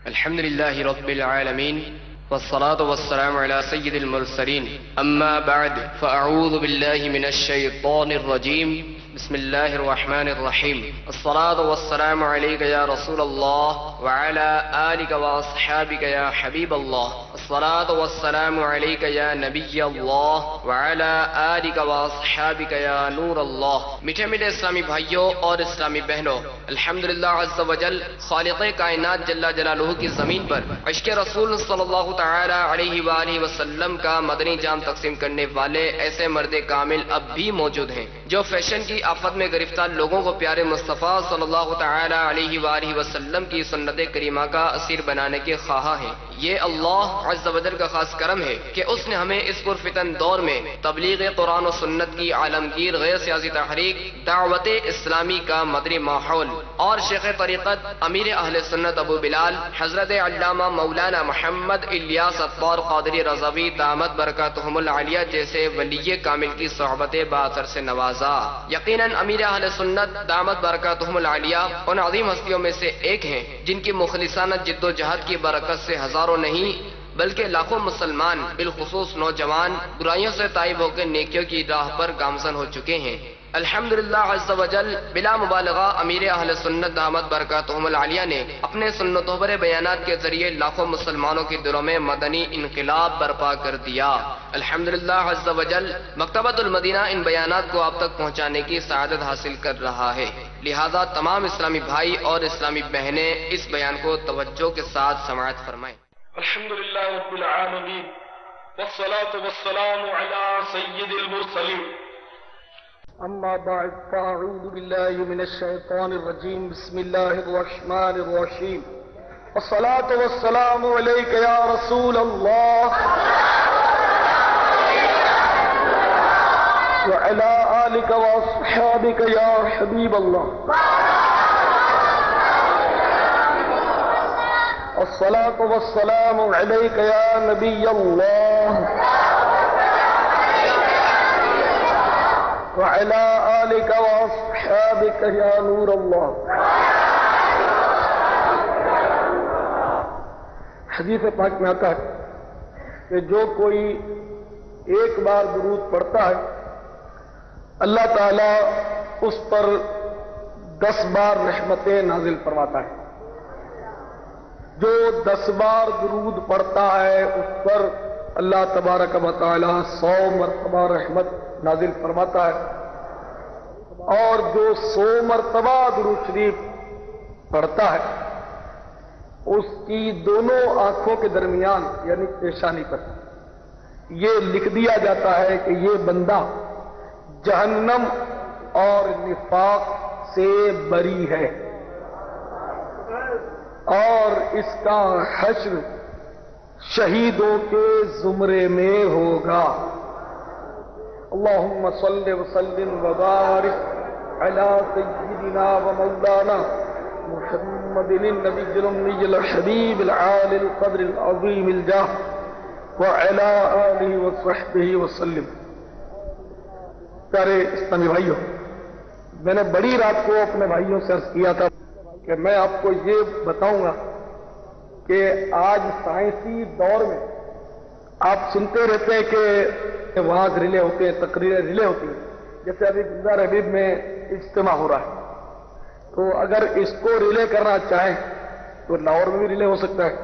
الحمد لله رب العالمين والصلاة والسلام على سيد المرسلين أما بعد فأعوذ بالله من الشيطان الرجيم بسم الله الرحمن الرحيم الصلاة والسلام عليك يا رسول الله وعلى آلك وأصحابك يا حبيب الله الصلاة والسلام عليك يا نبي الله وعلى آلك وأصحابك يا نور اللہ۔ میٹھے میٹھے اسلامی بھائیوں اور اسلامی بہنوں، الحمدللہ عز و جل خالق کائنات جل جلالہ کی زمین پر عشق رسول صلی اللہ تعالی علیہ وآلہ وسلم کا مدنی جام تقسیم کرنے والے ایسے مرد کامل اب بھی موجود ہیں جو فیشن کی آفت میں گرفتار لوگوں کو پیارے مصطفیٰ صلی اللہ تعالی علیہ وآلہ وسلم کی سنت کریمہ کا اسیر بنانے کے خواہاں ہیں۔ یہ اللہ عز و جل کا خاص کرم ہے کہ اس نے ہمیں اس پرفتن دور میں تبلیغ قرآن و سنت کی عالمگیر غیر سیاسی تحریک دعوت اسلامی کا مدنی ماحول اور شیخ طریقت امیر اہل سنت ابو بلال حضرت علامہ مولانا محمد الیاس عطار قادری رضوی دامت برکاتہم العالیہ جیسے ولی کامل کی صحبت باثر سے نوازا۔ یقیناً امیر اہل سنت دامت برکاتہم العالیہ ان عظیم ہستیوں میں سے ایک ہیں جن کی مخلصانہ جد و جہد کی برکت سے ہزاروں نہیں بلکہ لاکھوں مسلمان بالخصوص نوجوان برائیوں سے تائب ہو کے نیکیوں کی راہ پر گامزن ہو چکے ہیں۔ الحمدللہ عز و جل بلا مبالغہ امیر اہل سنت دامت برکاتہم العالیہ نے اپنے سنتوبر بیانات کے ذریعے لاکھوں مسلمانوں کے دلوں میں مدنی انقلاب برپا کر دیا۔ الحمدللہ عز و جل مکتبۃ المدینہ ان بیانات کو آپ تک پہنچانے کی سعادت حاصل کر رہا ہے، لہذا تمام اسلامی بھائی اور اسلامی بہنیں اس بیان کو توجہ کے ساتھ سماعت فرمائیں۔ الحمدللہ رب العالمین والصلاة والسلام على سید المرسلین، اما بعد فاعوذ باللہ من الشیطان الرجیم، بسم اللہ الرحمن الرحیم، والصلاة والسلام علیک یا رسول اللہ وعلى آلک واصحابک یا حبیب اللہ، الصلاة والسلام علیک یا نبی اللہ وعلى آلك وأصحابك يا نور الله۔ حدیث پاک میں آتا ہے کہ جو کوئی ایک بار درود پڑھتا ہے اللہ تعالیٰ اس پر 10 بار رحمتیں نازل فرماتا ہے۔ جو 10 بار درود پڑھتا ہے اس پر اللہ تبارک و تعالی 100 مرتبہ رحمت نازل فرماتا ہے، اور جو 100 مرتبہ درود شریف پڑھتا ہے اس کی دونوں آنکھوں کے درمیان یعنی پیشانی پر یہ لکھ دیا جاتا ہے کہ یہ بندہ جہنم اور نفاق سے بری ہے، اور اس کا حشر شہیدوں کے زمرے میں ہوگا۔ اللہم صلی وسلم وبارک علی سیدنا و مولانا محمد النبی الامی الحبیب العالی القدر العظیم الجاہ وعلی آلہ وصحبہ وسلم۔ پیارے اسلامی بھائیوں، میں نے بڑی رات کو اپنے بھائیوں سے عرض کیا تھا کہ میں آپ کو یہ بتاؤں گا کہ آج سائنسی دور میں آپ سنتے رہتے ہیں کہ وعظ ریلے ہوتے ہیں، تقریریں ریلے ہوتی ہیں، جیسے ابھی گلزار حبیب میں اجتماع ہو رہا ہے، تو اگر اس کو ریلے کرنا چاہیں تو لاہور میں بھی ریلے ہو سکتا ہے،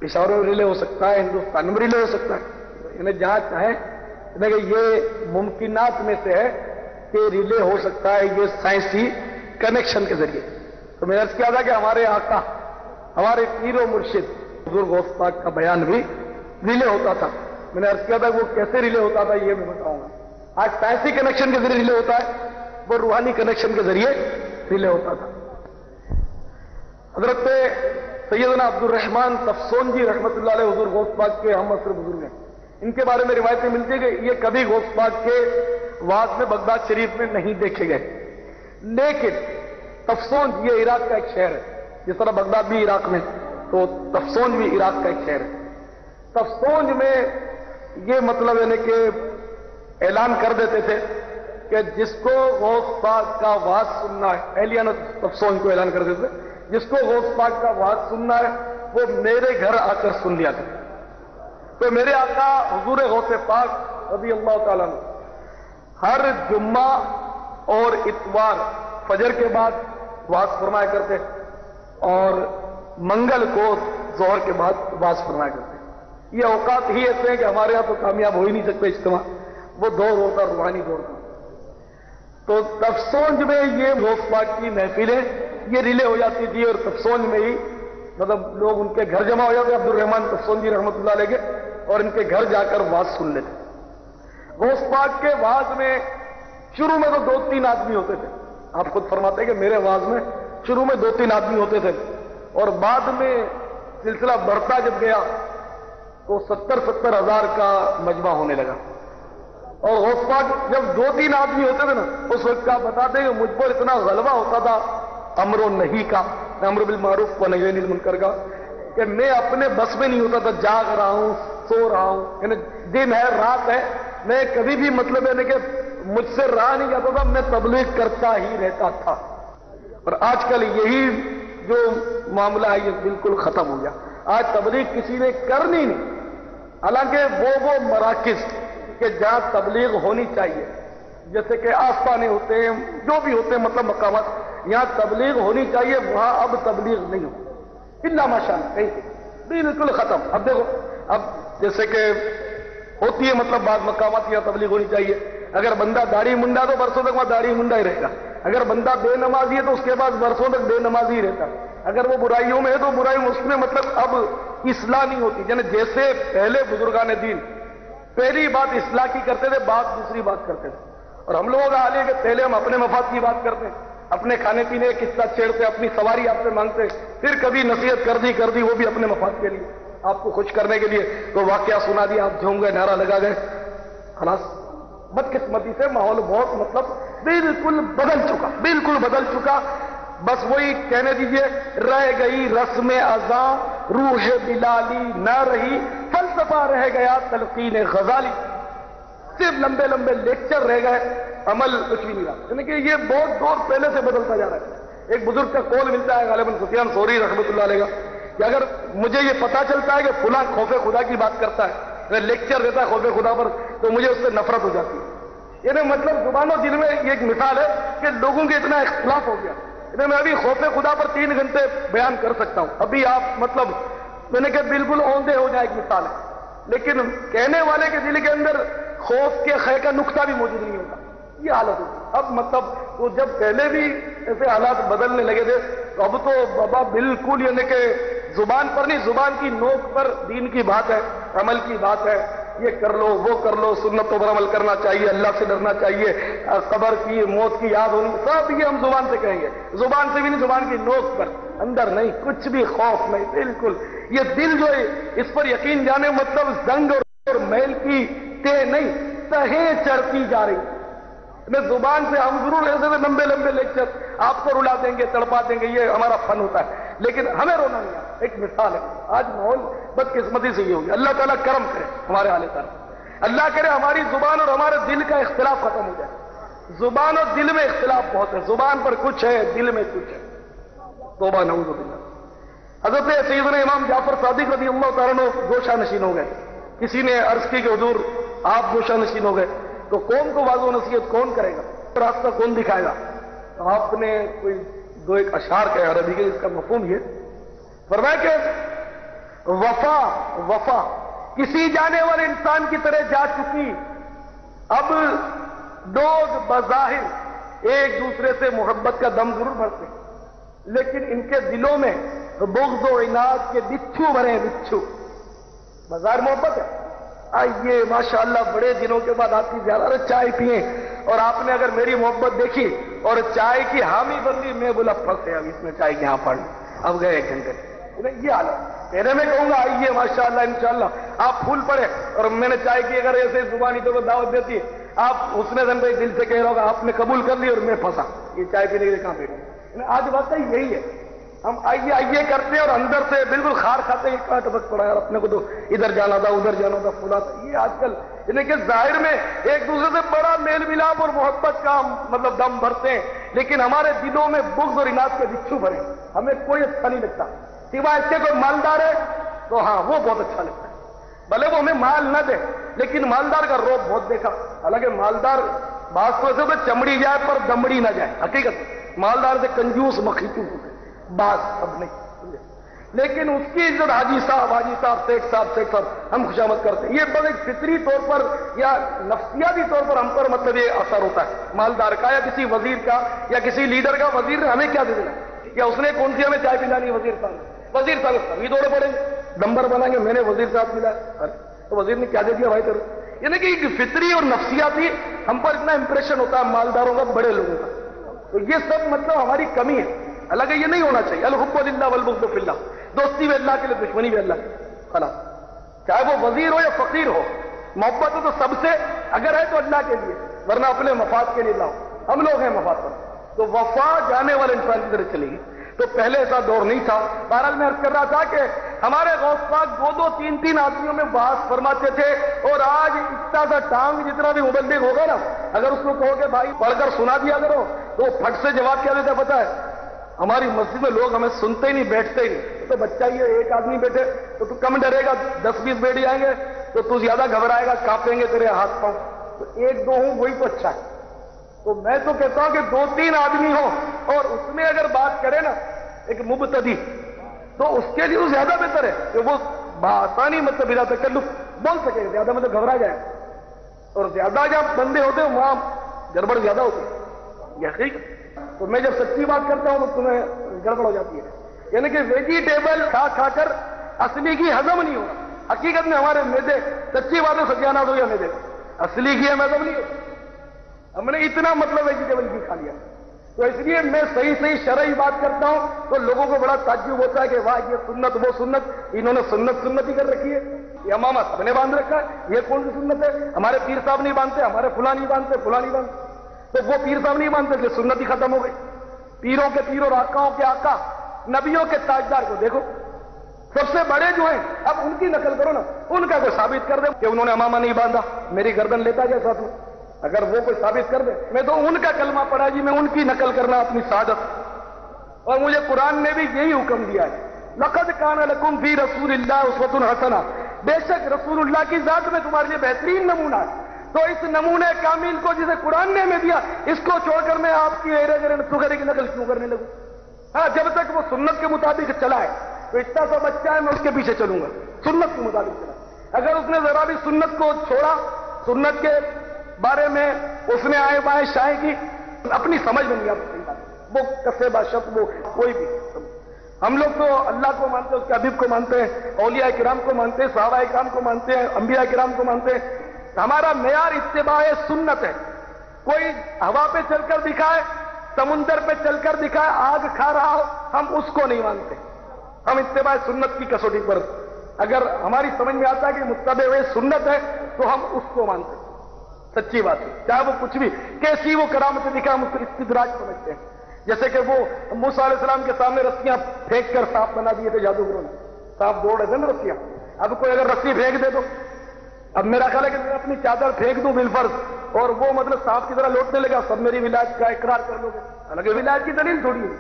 پشاور میں ریلے ہو سکتا ہے، ہندوستان میں ریلے ہو سکتا ہے، یعنی جہاں چاہیں، یعنی کہ یہ ممکنات میں سے ہے کہ ریلے ہو سکتا ہے یہ سائنسی کنیکشن کے ذریعے۔ تو میں نے عرض کیا تھا کہ ہمارے آقا ہمارے پیر و مرشد حضور غوث پاک کا بیان بھی ریلے ہوتا تھا۔ میں نے عرض کیا تھا کہ وہ کیسے ریلے ہوتا تھا یہ میں بتاؤں گا۔ آج سائنسی کنیکشن کے ذریعے ریلے ہوتا ہے، وہ روحانی کنیکشن کے ذریعے ریلے ہوتا تھا۔ حضرت سیدنا عبد الرحمن تفسونجی رحمۃ اللہ علیہ حضور غوث پاک کے ہم عصر بزرگ ہیں، ان کے بارے میں روایتیں ملتی ہیں کہ یہ کبھی غوث پاک کے وعظ میں بغداد شریف میں نہیں دیکھے گئے، لیکن تفسونج یہ عراق کا ایک شہر ہے، جس طرح بغداد بھی عراق میں، تو تفسونج بھی عراق کا ایک شہر ہے۔ تفسونج میں یہ مطلب یعنی کہ اعلان کر دیتے تھے کہ جس کو غوث پاک کا وعظ سننا ہے، اہلیان تفسونج کو اعلان کر دیتے تھے، جس کو غوث پاک کا وعظ سننا ہے وہ میرے گھر آ کر سن لیا کرتے. تو میرے آقا حضور غوث پاک رضی اللہ تعالیٰ عنہ ہر جمعہ اور اتوار فجر کے بعد واز فرمایا کرتے اور منگل کو ظہر کے بعد واز فرمایا کرتے. یہ اوقات ہی ایسے ہیں کہ ہمارے یہاں تو کامیاب ہو ہی نہیں سکتے اجتماع. وہ دور ہوتا روحانی دور کا. تو تفسونج میں یہ غوث پاک کی محفلیں یہ ریلے ہو جاتی تھی اور تفسونج میں ہی مطلب لوگ ان کے گھر جمع ہو جاتے. عبد الرحمان تفسونجی رحمۃ اللہ علیہ کے اور ان کے گھر جا کر واز سن لیتے. غوث پاک کے واز میں شروع میں تو 2-3 آدمی ہوتے تھے. آپ خود فرماتے ہیں کہ میرے واز میں شروع میں 2-3 آدمی ہوتے تھے اور بعد میں سلسلہ بڑھتا جب گیا تو 70-70 ہزار کا مجمع ہونے لگا. اور غوث پاک جب 2-3 آدمی ہوتے تھے نا اس وقت کا بتاتے ہیں کہ مجھ پر اتنا غلبہ ہوتا تھا امر و نہیں کا, امر بالمعروف و نہی عن المنکر کا, کہ میں اپنے بس میں نہیں ہوتا تھا. جاگ رہا ہوں, سو رہا ہوں, یعنی دن ہے رات ہے, میں کبھی بھی مطلب ہے کہ مجھ سے رہا نہیں جاتا تھا, میں تبلیغ کرتا ہی رہتا تھا. اور آج کل یہی جو معاملہ ہے یہ بالکل ختم ہو گیا. آج تبلیغ کسی نے کرنی نہیں. حالانکہ وہ مراکز کہ جہاں تبلیغ ہونی چاہیے جیسے کہ آستانے ہوتے ہیں جو بھی ہوتے ہیں مطلب مقامات یہاں تبلیغ ہونی چاہیے, وہاں اب تبلیغ نہیں ہو الا ماشاءاللہ کہیں بالکل ختم. اب دیکھو اب جیسے کہ ہوتی ہے مطلب بعض مقامات یہاں تبلیغ ہونی چاہیے. اگر بندہ داڑھی منڈا تو برسوں تک وہاں داڑھی منڈا ہی رہے گا. اگر بندہ بے نمازی ہے تو اس کے بعد برسوں تک بے نمازی ہی رہتا. اگر وہ برائیوں میں ہے تو برائی اس میں مطلب اب اصلاح نہیں ہوتی. یعنی جیسے پہلے بزرگان دین پہلی بات اصلاح کی کرتے تھے, بات دوسری بات کرتے تھے. اور ہم لوگوں کا حال ہے کہ پہلے ہم اپنے مفاد کی بات کرتے ہیں, اپنے کھانے پینے کا قصہ چھیڑتے, اپنی سواری آپ سے مانگتے, پھر کبھی نصیحت کر دی وہ بھی اپنے مفاد کے لیے آپ کو خوش کرنے کے لیے. تو واقعہ سنا دیا, آپ جھوم گئے, نعرہ لگا گئے, خلاص. بدقسمتی سے ماحول بہت مطلب بالکل بدل چکا. بس وہی کہنے دیجئے رہ گئی رسم ازاں روح بلالی نہ رہی, فلسفہ رہ گیا تلقین غزالی. صرف لمبے لمبے لیکچر رہ گئے, عمل کچھ بھی نہیں رہا. یعنی کہ یہ بہت دور پہلے سے بدلتا جا رہا ہے. ایک بزرگ کا قول ملتا ہے غالباً سفیان ثوری رحمۃ اللہ علیہ کا کہ اگر مجھے یہ پتا چلتا ہے کہ فلاں خوف خدا کی بات کرتا ہے, لیکچر دیتا ہے خوف خدا پر, تو مجھے اس سے نفرت ہو جاتی ہے. یعنی مطلب زبان و دل میں یہ ایک مثال ہے کہ لوگوں کے اتنا اختلاف ہو گیا. میں ابھی خوف خدا پر 3 گھنٹے بیان کر سکتا ہوں. ابھی آپ مطلب میں نے کہ بالکل اوندے ہو جائے, ایک مثال ہے. لیکن کہنے والے کے دل کے اندر خوف کے خے کا نقطہ بھی موجود نہیں ہوتا. یہ حالت ہوتی. اب مطلب تو جب پہلے بھی ایسے حالات بدلنے لگے تھے تو اب تو بابا بالکل یعنی کہ زبان پر نہیں, زبان کی نوک پر دین کی بات ہے, عمل کی بات ہے. یہ کر لو وہ کر لو, سنتوں پر عمل کرنا چاہیے, اللہ سے ڈرنا چاہیے, قبر کی موت کی یاد ہونی, سب یہ ہم زبان سے کہیں گے. زبان سے بھی نہیں, زبان کی نوک پر, اندر نہیں, کچھ بھی خوف نہیں. بالکل یہ دل جو ہے اس پر یقین جانے مطلب زنگ اور میل کی تہ نہیں, تہیں چڑھتی جا رہی. زبان سے ہم ضرور ایسے لمبے لمبے لیکچر آپ کو رلا دیں گے, تڑپا دیں گے, یہ ہمارا فن ہوتا ہے, لیکن ہمیں رونا نہیں آتا. ایک مثال ہے, آج ماحول بدقسمتی سے یہ ہو گیا. اللہ تعالیٰ کرم کرے ہمارے حال پر, اللہ کرے ہماری زبان اور ہمارے دل کا اختلاف ختم ہو جائے. زبان اور دل میں اختلاف بہت ہے, زبان پر کچھ ہے, دل میں کچھ ہے. توبہ نعوذ باللہ. حضرت سیدنا امام جعفر صادق رضی اللہ تعالیٰ عنہ گوشہ نشین ہو گئے. کسی نے عرض کی کہ حضور آپ گوشہ نشین ہو گئے تو قوم کو واضح و نصیحت کون کرے گا, راستہ کون دکھائے گا؟ تو آپ نے کوئی 2-1 اشعار کہے عربی کے, اس کا مفہوم یہ فرمایا کہ وفا کسی جانے والے انسان کی طرح جا چکی. اب لوگ بظاہر ایک دوسرے سے محبت کا دم ضرور بھرتے, لیکن ان کے دلوں میں بغض و عناد کے بچھو بھرے ہیں, بچھو. بظاہر محبت ہے, آئیے ماشاءاللہ بڑے دنوں کے بعد آپ کی زیادہ چائے پئیں, اور آپ نے اگر میری محبت دیکھی اور چائے کی حامی بندی, میں بولا پھنسے اب اس میں چائے کی ہاں پڑ, اب گئے 1 گھنٹے. یہ حالت کہنے میں کہوں گا آئیے ماشاءاللہ انشاءاللہ آپ پھول پڑے, اور میں نے چائے کی اگر ایسے زبانی تو دعوت دیتی ہے, آپ حسن زن پہ دل سے کہہ رہا ہوگا آپ نے قبول کر لی اور میں پھنسا, یہ چائے پینے کے لیے کہاں بیٹھے. آج بات یہی ہے, ہم آئیے کرتے ہیں اور اندر سے بالکل خار کھاتے ہیں, کہاں ٹپک پڑا یار اپنے کو تو ادھر جانا تھا ادھر جانا تھا فلاں تھا. یہ آج کل یعنی کہ ظاہر میں ایک دوسرے سے بڑا میل ملاپ اور محبت کا مطلب دم بھرتے ہیں, لیکن ہمارے دلوں میں بغض اور عناد کے بچھو بھرے, ہمیں کوئی اچھا نہیں لگتا. سوائے اس کے کوئی مالدار ہے تو ہاں وہ بہت اچھا لگتا ہے، بھلے وہ ہمیں مال نہ دے لیکن مالدار کا روب بہت دیکھا، حالانکہ مالدار بات تو ایسے تو چمڑی جائے پر دمڑی نہ جائے، حقیقت مالدار سے کنجوس مخیتو ہوتے بات اب نہیں، لیکن اس کی عزت حاجی صاحب شیخ صاحب ہم خوشامد کرتے ہیں، یہ بڑے فطری طور پر یا نفسیاتی طور پر ہم پر مطلب یہ اثر ہوتا ہے مالدار کا یا کسی وزیر کا یا کسی لیڈر کا، وزیر نے ہمیں کیا دے دینا یا اس نے کون سی ہمیں چائے پلانی، وزیر صاحب سبھی دوڑے پڑیں گے نمبر بنائیں گے، میں نے وزیر صاحب ملا تو وزیر نے کیا دے دیا بھائی تیرے، یعنی کہ فطری اور نفسیاتی ہم پر اتنا امپریشن ہوتا ہے مالداروں کا، بڑے لوگوں کا، تو یہ سب مطلب ہماری کمی ہے، حالانکہ یہ نہیں ہونا چاہیے، الحب للہ والبغض فی اللہ، دوستی بھی اللہ کے لیے، دشمنی بھی اللہ کی، خلاص چاہے وہ وزیر ہو یا فقیر ہو، محبت ہو تو سب سے، اگر ہے تو اللہ کے لیے، ورنہ اپنے مفاد کے لیے لاؤ، ہم لوگ ہیں مفاد پر، تو وفا جانے والے انسان کی طرح چلے گی، تو پہلے ایسا دور نہیں تھا۔ بہرحال میں عرض کر رہا تھا کہ ہمارے غوث پاک دو تین آدمیوں میں بحث فرماتے تھے، اور آج اتنا سا ٹانگ جتنا بھی مبلغ ہوگا نا، اگر اس کو کہو کہ بھائی پڑھ کر سنا دیا کرو تو پھٹ سے جواب کیا دیتا پتا ہے، ہماری مسجد میں لوگ ہمیں سنتے ہی نہیں، بیٹھتے ہی نہیں، تو بچہ یہ ایک آدمی بیٹھے تو تو کم ڈرے گا، 10-20 بیٹھ جائیں گے تو تو زیادہ گھبرائے گا، کانپیں گے تیرے ہاتھ پاؤں، تو 1-2 ہوں وہی تو اچھا ہے۔ تو میں تو کہتا ہوں کہ 2-3 آدمی ہوں اور اس میں اگر بات کرے نا ایک مبتدی، تو اس کے لیے زیادہ بہتر ہے کہ وہ بآسانی مطلب بلا تکلف بول سکے، زیادہ مطلب گھبرا جائے، اور زیادہ جب بندے ہوتے ہیں وہاں گڑبڑ زیادہ ہوتی ہے، یہ ٹھیک۔ تو میں جب سچی بات کرتا ہوں تو تمہیں گڑبڑ ہو جاتی ہے، یعنی کہ ویجیٹیبل کھا کر اصلی کی ہضم نہیں ہوگا، حقیقت میں ہمارے میدے، سچی بات ہے ستیانات ہو یا میدے، اصلی کی ہم ہضم نہیں ہوتی، ہم نے اتنا مطلب ویجیٹیبل کی کھا لیا، تو اس لیے میں صحیح شرعی بات کرتا ہوں تو لوگوں کو بڑا تعجب ہوتا ہے کہ واہ یہ سنت وہ سنت، انہوں نے سنت ہی کر رکھی ہے، یہ امامہ سب نے باندھ رکھا ہے، یہ کون سی سنت ہے، ہمارے پیر صاحب نہیں باندھتے، ہمارے فلاں نہیں باندھتے، فلاں نہیں باندھتے، تو وہ پیر صاحب نہیں باندھتے کہ سنت ہی ختم ہو گئی، پیروں کے پیر اور آقاؤں کے آقا، نبیوں کے تاجدار کو دیکھو، سب سے بڑے جو ہیں اب ان کی نقل کرو نا، ان کا کوئی ثابت کر دے کہ انہوں نے امامہ نہیں باندھا، میری گردن لیتا جائے ساتھ میں، اگر وہ کوئی ثابت کر دے، میں تو ان کا کلمہ پڑھا جی، میں ان کی نقل کرنا اپنی سعادت، اور مجھے قرآن نے بھی یہی حکم دیا ہے، لقد کان لکم فی رسول اللہ اسوۃ حسنہ، بے شک رسول اللہ کی ذات میں تمہارے لیے بہترین نمونہ ہے، تو اس نمونے کامل کو جسے قرآن نے ہمیں دیا، اس کو چھوڑ کر میں آپ کی سغرے کی نقل کیوں کرنے لگوں؟ ہاں جب تک وہ سنت کے مطابق چلا ہے تو اتنا سا بچہ ہے میں اس کے پیچھے چلوں گا، سنت کے مطابق چلا، اگر اس نے ذرا بھی سنت کو چھوڑا، سنت کے بارے میں اس نے آئے بائیں شائیں کی، اپنی سمجھ میں نہیں آتی وہ کسے باشد وہ کوئی بھی، ہم لوگ تو اللہ کو مانتے ہیں، اس کے حبیب کو مانتے ہیں، اولیاء کرام کو مانتے ہیں، صحابہ کرام کو مانتے ہیں، انبیاء کرام کو مانتے ہیں، ہمارا معیار اتباع سنت ہے، کوئی ہوا پہ چل کر دکھائے، سمندر پہ چل کر دکھائے، آگ کھا رہا ہو، ہم اس کو نہیں مانتے، ہم اتباع سنت کی کسوٹی پر، اگر ہماری سمجھ میں آتا ہے کہ متبع سنت ہے تو ہم اس کو مانتے ہیں، سچی بات ہے، چاہے وہ کچھ بھی کیسی وہ کرامت دکھا، ہم اس کو استدراج سمجھتے ہیں، جیسے کہ وہ موسیٰ علیہ السلام کے سامنے رسیاں پھینک کر سانپ بنا دیے تھے جادوگروں نے، سانپ دوڑ رہے تھے نا رسیاں، اب کوئی اگر رسی پھینک دے تو، اب میرا خیال ہے کہ میں اپنی چادر پھینک دوں بالفرض اور وہ مطلب سانپ کی طرح لوٹنے لگا، سب میری ولایت کا اقرار کر لو گے، حالانکہ ولایت کی دلیل تھوڑی ہے،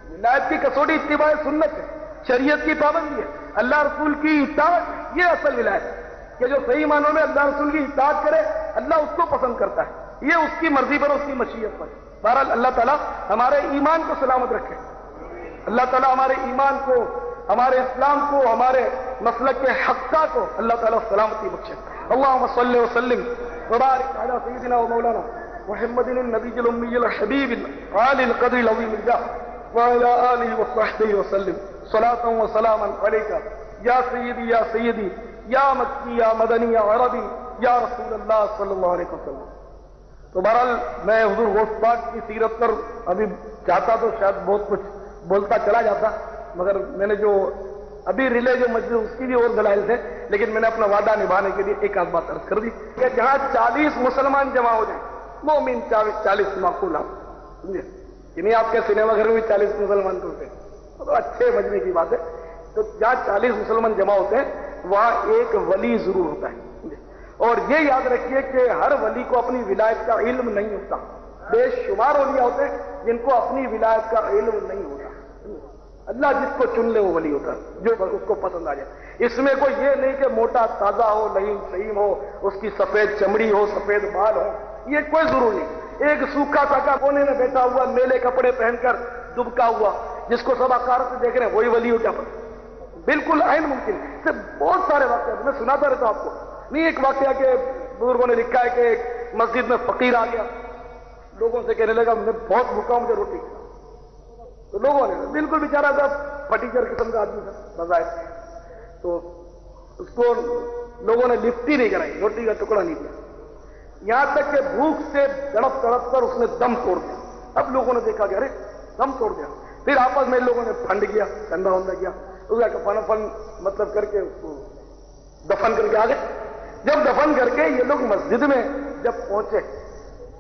ولایت کی کسوٹی اتباع سنت ہے، شریعت کی پابندی ہے، اللہ رسول کی اطاعت، یہ اصل ولایت ہے کہ جو صحیح معنوں میں اللہ رسول کی اطاعت کرے، اللہ اس کو پسند کرتا ہے، یہ اس کی مرضی پر، اس کی مشیت پر۔ بہرحال اللہ تعالیٰ ہمارے ایمان کو سلامت رکھے، اللہ تعالیٰ ہمارے ایمان کو، ہمارے اسلام کو، ہمارے مسلک کے حقہ کو اللہ تعالیٰ سلامتی بخشے۔ اللہم صلی وسلم وبارک علی سیدنا و مولانا محمد النبی الامی الحبیب عالی القدر العظیم الجاہ وعلی آلہ وصحبہ وسلم صلاۃ و سلاما علیک یا سیدی یا سیدی یا مکی یا مدنی یا عربی یا رسول اللہ صلی اللہ علیہ وسلم۔ تو بہرحال میں حضور غوث پاک کی سیرت پر ابھی چاہتا تو شاید بہت کچھ بولتا چلا جاتا، مگر میں نے جو ابھی ریلے جو مجلس اس کی بھی اور دلائل تھے، لیکن میں نے اپنا وعدہ نبھانے کے لیے ایک آدھ بات عرض کر دی کہ جہاں 40 مسلمان جمع ہو جائیں، مومن 40 معقول آپ سمجھے، یعنی آپ کے سنیما گھر میں بھی 40 مسلمان ہوتے ہیں تو اچھے مجمع کی بات ہے، تو جہاں 40 مسلمان جمع ہوتے ہیں وہاں ایک ولی ضرور ہوتا ہے، اور یہ یاد رکھیے کہ ہر ولی کو اپنی ولایت کا علم نہیں ہوتا، بے شمار اولیاء ہوتے ہیں جن کو اپنی ولایت کا علم نہیں ہوتا، اللہ جس کو چن لے وہ ولی ہوتا ہے، جو اس کو پسند آ جائے۔ اس میں کوئی یہ نہیں کہ موٹا تازہ ہو، لہیم سہیم ہو، اس کی سفید چمڑی ہو، سفید بال ہو، یہ کوئی ضرور نہیں۔ ایک سوکھا ساکا کونے میں بیٹھا ہوا، میلے کپڑے پہن کر دبکا ہوا، جس کو سب عقارت سے دیکھ رہے ہیں، وہی ولی ہو کیا پڑا؟ بالکل عین ممکن ہے۔ اس سے بہت سارے واقعات میں سناتا رہتا ہوں آپ کو۔ نہیں ایک واقعہ کہ بزرگوں نے لکھا ہے کہ ایک مسجد میں فقیر آ گیا، لوگوں سے کہنے لگا میں بہت بھوکا ہوں، مجھے روٹی کھلاؤ۔ تو لوگوں نے بالکل بیچارہ تھا، پٹیچر قسم کا آدمی تھا بظاہر، تو اس کو لوگوں نے لفٹ ہی نہیں کرائی، روٹی کا ٹکڑا نہیں دیا، یہاں تک کہ بھوک سے تڑپ تڑپ کر اس نے دم توڑ دیا۔ اب لوگوں نے دیکھا کہ ارے دم توڑ دیا، پھر آپس میں لوگوں نے پھنڈ کیا، ٹھنڈا ہونا کیا، اس کا کفن فن مطلب کر کے اس کو دفن کر کے آ گئے۔ جب دفن کر کے یہ لوگ مسجد میں جب پہنچے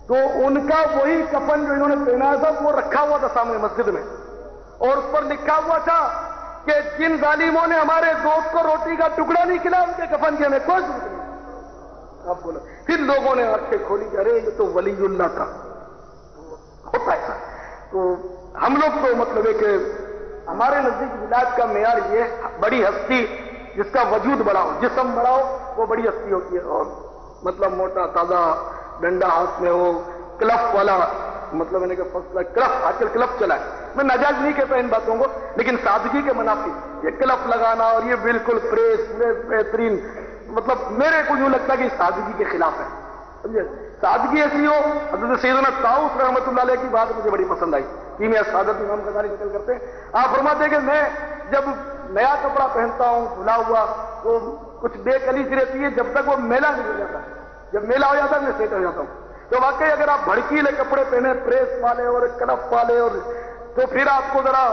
تو ان کا وہی کفن جو انہوں نے پہنا تھا وہ رکھا ہوا تھا سامنے مسجد میں، اور اس پر لکھا ہوا تھا کہ جن ظالموں نے ہمارے دوست کو روٹی کا ٹکڑا نہیں کھلایا ان کے کفن کے ہمیں کوئی ضرورت نہیں۔ آپ بولو، پھر لوگوں نے آنکھیں کھولی کہ ارے یہ تو ولی اللہ تھا، ہوتا ہے۔ تو ہم لوگ تو مطلب ہے کہ ہمارے نزدیک ولایت کا معیار یہ بڑی ہستی جس کا وجود بڑا ہو، جسم بڑا ہو، وہ بڑی ہستی ہوتی ہے، اور مطلب موٹا تازہ ڈنڈا ہاتھ میں ہو، کلف والا، مطلب ہے کہ کلف، آج کل کلف چلا ہے، میں ناجائز نہیں کہتا ان باتوں کو، لیکن سادگی کے منافی یہ کلف لگانا اور یہ بالکل پریس بہترین، مطلب میرے کو یوں لگتا ہے کہ سادگی کے خلاف ہے۔ سمجھے، سادگی ایسی ہو، حضرت سیدنا طاؤس رحمۃ اللہ علیہ کی بات مجھے بڑی پسند آئی، کیمیا سعادت امام غزالی نقل کرتے ہیں، آپ فرماتے ہیں کہ میں جب نیا کپڑا پہنتا ہوں دھلا ہوا تو کچھ بے کلی سی رہتی ہے جب تک وہ میلا نہیں ہو جاتا، جب میلا ہو جاتا ہے میں سیٹ ہو جاتا ہوں۔ تو واقعی اگر آپ بھڑکیلے کپڑے پہنے، پریس والے اور کلف والے، اور تو پھر آپ کو ذرا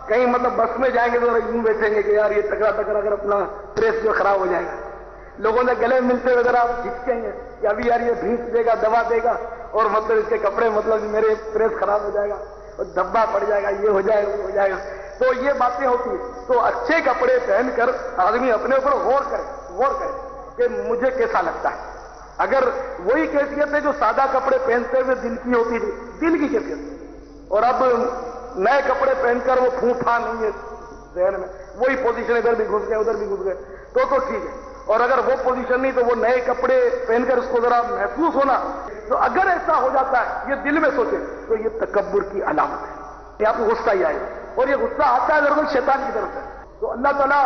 کہیں مطلب بس میں جائیں گے تو ذرا یوں بیٹھیں گے کہ یار یہ ٹکرا ٹکرا اگر اپنا پریس جو خراب ہو جائے گا، لوگوں سے گلے ملتے ہوئے ذرا آپ جھجکیں گے کہ ابھی یار یہ بھینس دے گا، دوا دے گا، اور مطلب اس کے کپڑے مطلب میرے پریس خراب ہو جائے گا اور دھبا پڑ جائے گا، یہ ہو جائے گا وہ ہو جائے گا، تو یہ باتیں ہوتی ہیں۔ تو اچھے کپڑے پہن کر آدمی اپنے اوپر غور کرے کہ مجھے کیسا لگتا ہے۔ اگر وہی کیفیت ہے جو سادہ کپڑے پہنتے ہوئے دل کی ہوتی تھی، دل کی کیفیت، اور اب نئے کپڑے پہن کر وہ پھوپھا نہیں ہے ذہن میں، وہی پوزیشن ادھر بھی گھس گئے ادھر بھی گھس گئے، تو ٹھیک ہے، اور اگر وہ پوزیشن نہیں تو وہ نئے کپڑے پہن کر اس کو ذرا محسوس ہونا، تو اگر ایسا ہو جاتا ہے یہ دل میں سوچے تو یہ تکبر کی علامت ہے، یہ آپ کو غصہ ہی آئے گا، اور یہ غصہ آتا ہے دراصل شیطان کی طرف سے۔ تو اللہ تعالیٰ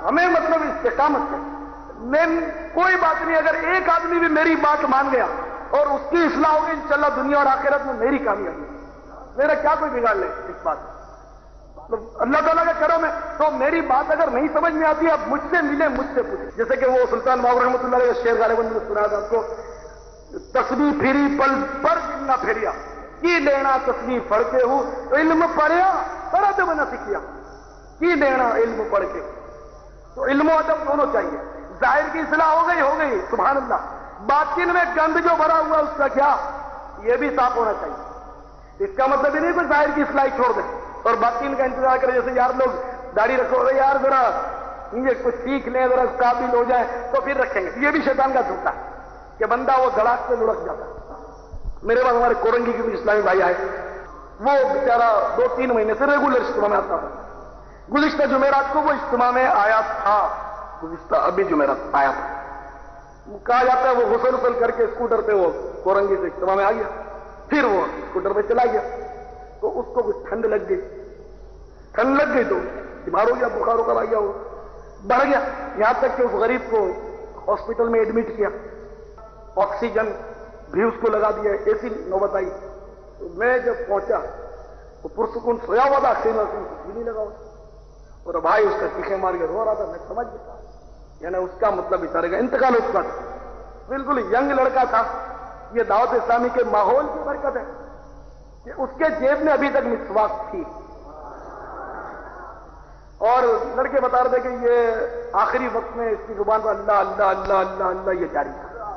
ہمیں مطلب استقامت سے، میں کوئی بات نہیں، اگر ایک آدمی بھی میری بات مان گیا اور اس کی اصلاح ہوگی انشاءاللہ دنیا اور آخرت میں میری کامیابی، میرا کیا کوئی بگاڑ لے اس بات، اللہ تعالیٰ کے کرم ہے۔ تو میری بات اگر نہیں سمجھ میں آتی آپ مجھ سے ملے، مجھ سے پوچھیں، جیسے کہ وہ سلطان باہو رحمۃ اللہ علیہ شعر غالباً نے سنا تھا آپ کو، تسبیح پھری پل پر نہ پھیریا کی لینا تسبیح پڑھ کے ہوں تو علم پڑھیا پر ادب نہ سیکھیا، کی لینا علم پڑھ کے، تو علم و ادب دونوں چاہیے۔ ظاہر کی اصلاح ہو گئی سبحان اللہ، باطن میں گند جو بھرا ہوا اس کا کیا، یہ بھی صاف ہونا چاہیے۔ اس کا مطلب یہ نہیں کہ ظاہر کی اصلاح چھوڑ دیں اور باطن کا انتظار کریں، جیسے یار لوگ داڑھی رکھو گے یار ذرا یہ کچھ سیکھ لیں، ذرا قابل ہو جائے تو پھر رکھیں گے، یہ بھی شیطان کا دھوکہ ہے کہ بندہ وہ دھڑاک سے لڑک جاتا ہے۔ میرے پاس ہمارے کورنگی کے بھی اسلامی بھائی آئے، وہ بیچارہ 2-3 مہینے سے ریگولر اجتماع میں آتا تھا، گزشتہ جمعرات کو وہ اجتماع میں آیا تھا، گزشتہ ابھی جمعرات آیا تھا، کہا جاتا ہے وہ غسل کر کے اسکوٹر پہ وہ کورنگی سے اجتماع میں آ گیا، پھر وہ اسکوٹر پہ چلا گیا، تو اس کو کچھ ٹھنڈ لگ گئی تو بیمار ہو گیا، بخار آ گیا، وہ بڑھ گیا، یہاں تک کہ اس غریب کو ہاسپٹل میں ایڈمٹ کیا، آکسیجن بھی اس کو لگا دیا، ایسی نوبت آئی۔ تو میں جب پہنچا وہ پرسکون سویا ہوا تھا، آکسیجن کچھ بھی نہیں لگا ہوا، اور بھائی اس کا چیخیں مار کے رو رہا تھا، میں سمجھ گیا، یعنی اس کا مطلب بیچارے کا انتقال ہو چکا تھا، بالکل ینگ لڑکا تھا۔ یہ دعوت اسلامی کے ماحول کی برکت ہے کہ اس کے جیب میں ابھی تک مسواک تھی، اور لڑکے بتا رہے تھے کہ یہ آخری وقت میں اس کی زبان پر اللہ اللہ اللہ اللہ اللہ یہ جاری تھا،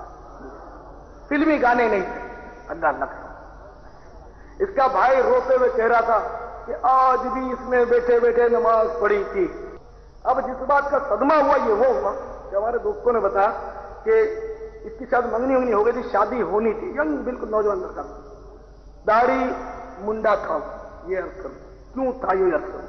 فلمی گانے نہیں تھے، اللہ اللہ۔ اس کا بھائی روتے ہوئے کہہ رہا تھا کہ آج بھی اس نے بیٹھے بیٹھے نماز پڑھی تھی۔ اب جس بات کا صدمہ ہوا یہ وہ ہوا کہ ہمارے دوستوں نے بتایا کہ اس کی شاید منگنی ہو گئی تھی، شادی ہونی تھی، ینگ بالکل نوجوان لڑکا، داڑھی منڈا تھا، یہ عرض کروں کیوں تھا یہ عرض کروں،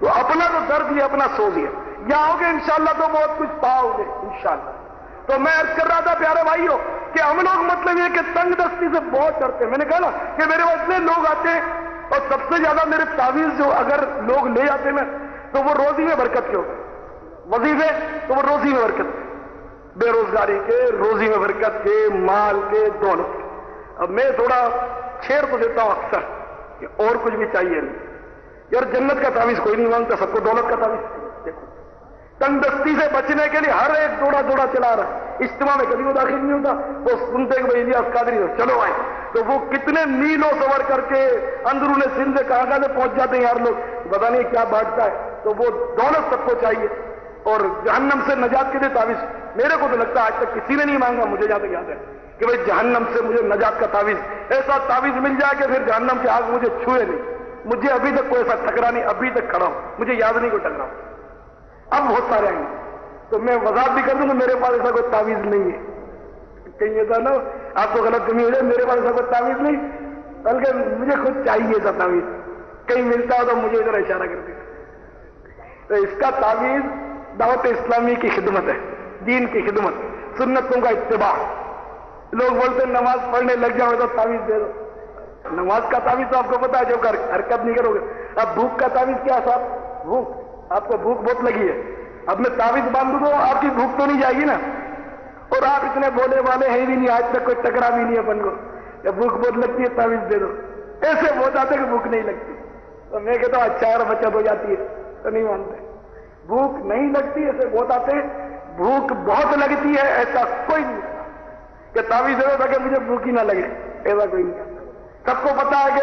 تو اپنا تو درد ہی اپنا سوز ہی ہے. یہاں ہوگے انشاءاللہ تو بہت کچھ پاؤ گے انشاءاللہ. تو میں عرض کر رہا تھا پیارے بھائیوں کہ ہم لوگ مطلب یہ کہ تنگ دستی سے بہت ڈرتے ہیں. میں نے کہا نا کہ میرے وہاں اتنے لوگ آتے ہیں اور سب سے زیادہ میرے تعویذ جو اگر لوگ لے جاتے ہیں تو وہ روزی میں برکت کے ہوتے ہیں. وظیفے تو وہ روزی میں برکت کے, بے روزگاری کے, روزی میں برکت کے, مال کے, دولت کے. اب میں تھوڑا چھیڑ تو دیتا ہوں اکثر کہ اور کچھ بھی چاہیے نہیں یار, جنت کا تعویذ کوئی نہیں مانگتا, سب کو دولت کا تعویذ. دیکھو تنگ دستی سے بچنے کے لیے ہر ایک دوڑا چلا رہا ہے. اجتماع میں کبھی وہ داخل نہیں ہوتا, وہ سنتے کہ بھائی الیاس قادری ہو چلو آئے, تو وہ کتنے میلوں سفر کر کے اندرون سندھ سے کہاں سے پہنچ جاتے ہیں یار لوگ, پتا نہیں کیا بانٹتا ہے. تو وہ دولت سب کو چاہیے اور جہنم سے نجات کے لیے تعویذ میرے کو تو لگتا ہے آج تک کسی نے نہیں مانگا, مجھے جہاں تک یاد ہے کہ بھائی جہنم سے مجھے نجات کا تعویذ, ایسا تعویذ مل جائے کہ پھر جہنم کی آگ مجھے چھوئے نہیں. مجھے ابھی تک کوئی ایسا ٹکرا نہیں, ابھی تک کھڑا ہوں, مجھے یاد نہیں کوئی ٹکرا. اب بہت سارے آئیں گے تو میں وضاحت بھی کر دوں کہ میرے پاس ایسا کوئی تعویذ نہیں ہے. کہیں ایسا نہ آپ کو غلط فہمی ہو جائے, میرے پاس ایسا کوئی تعویذ نہیں, بلکہ مجھے خود چاہیے ایسا تعویذ. کہیں ملتا ہو تو مجھے ادھر اشارہ کر دیں. تو اس کا تعویذ دعوت اسلامی کی خدمت ہے, دین کی خدمت, سنتوں کا اتباع. لوگ بولتے ہیں نماز پڑھنے لگ جاؤ تو تعویذ دے دو. نماز کا تعویذ تو آپ کو پتا ہے جب حرکت نہیں کرو گے. اب بھوک کا تعویذ کیا صاحب, بھوک, آپ کو بھوک بہت لگی ہے, اب میں تعویذ باندھ دوں آپ کی بھوک تو نہیں جائے گی نا. اور آپ اتنے بولے والے ہیں بھی نہیں, آج تک کوئی ٹکرا بھی نہیں اپن کو. بھوک بہت لگتی ہے تعویذ دے دو, ایسے بہت آتے کہ بھوک نہیں لگتی. تو میں کہتا ہوں اچھا اور بچت ہو جاتی ہے, تو نہیں مانتے. بھوک نہیں لگتی ایسے بہت آتے ہیں, بھوک بہت لگتی ہے ایسا کوئی نہیں کہ تعویذ دے دو تاکہ مجھے بھوک ہی نہ لگے, ایسا کوئی نہیں. سب کو پتا ہے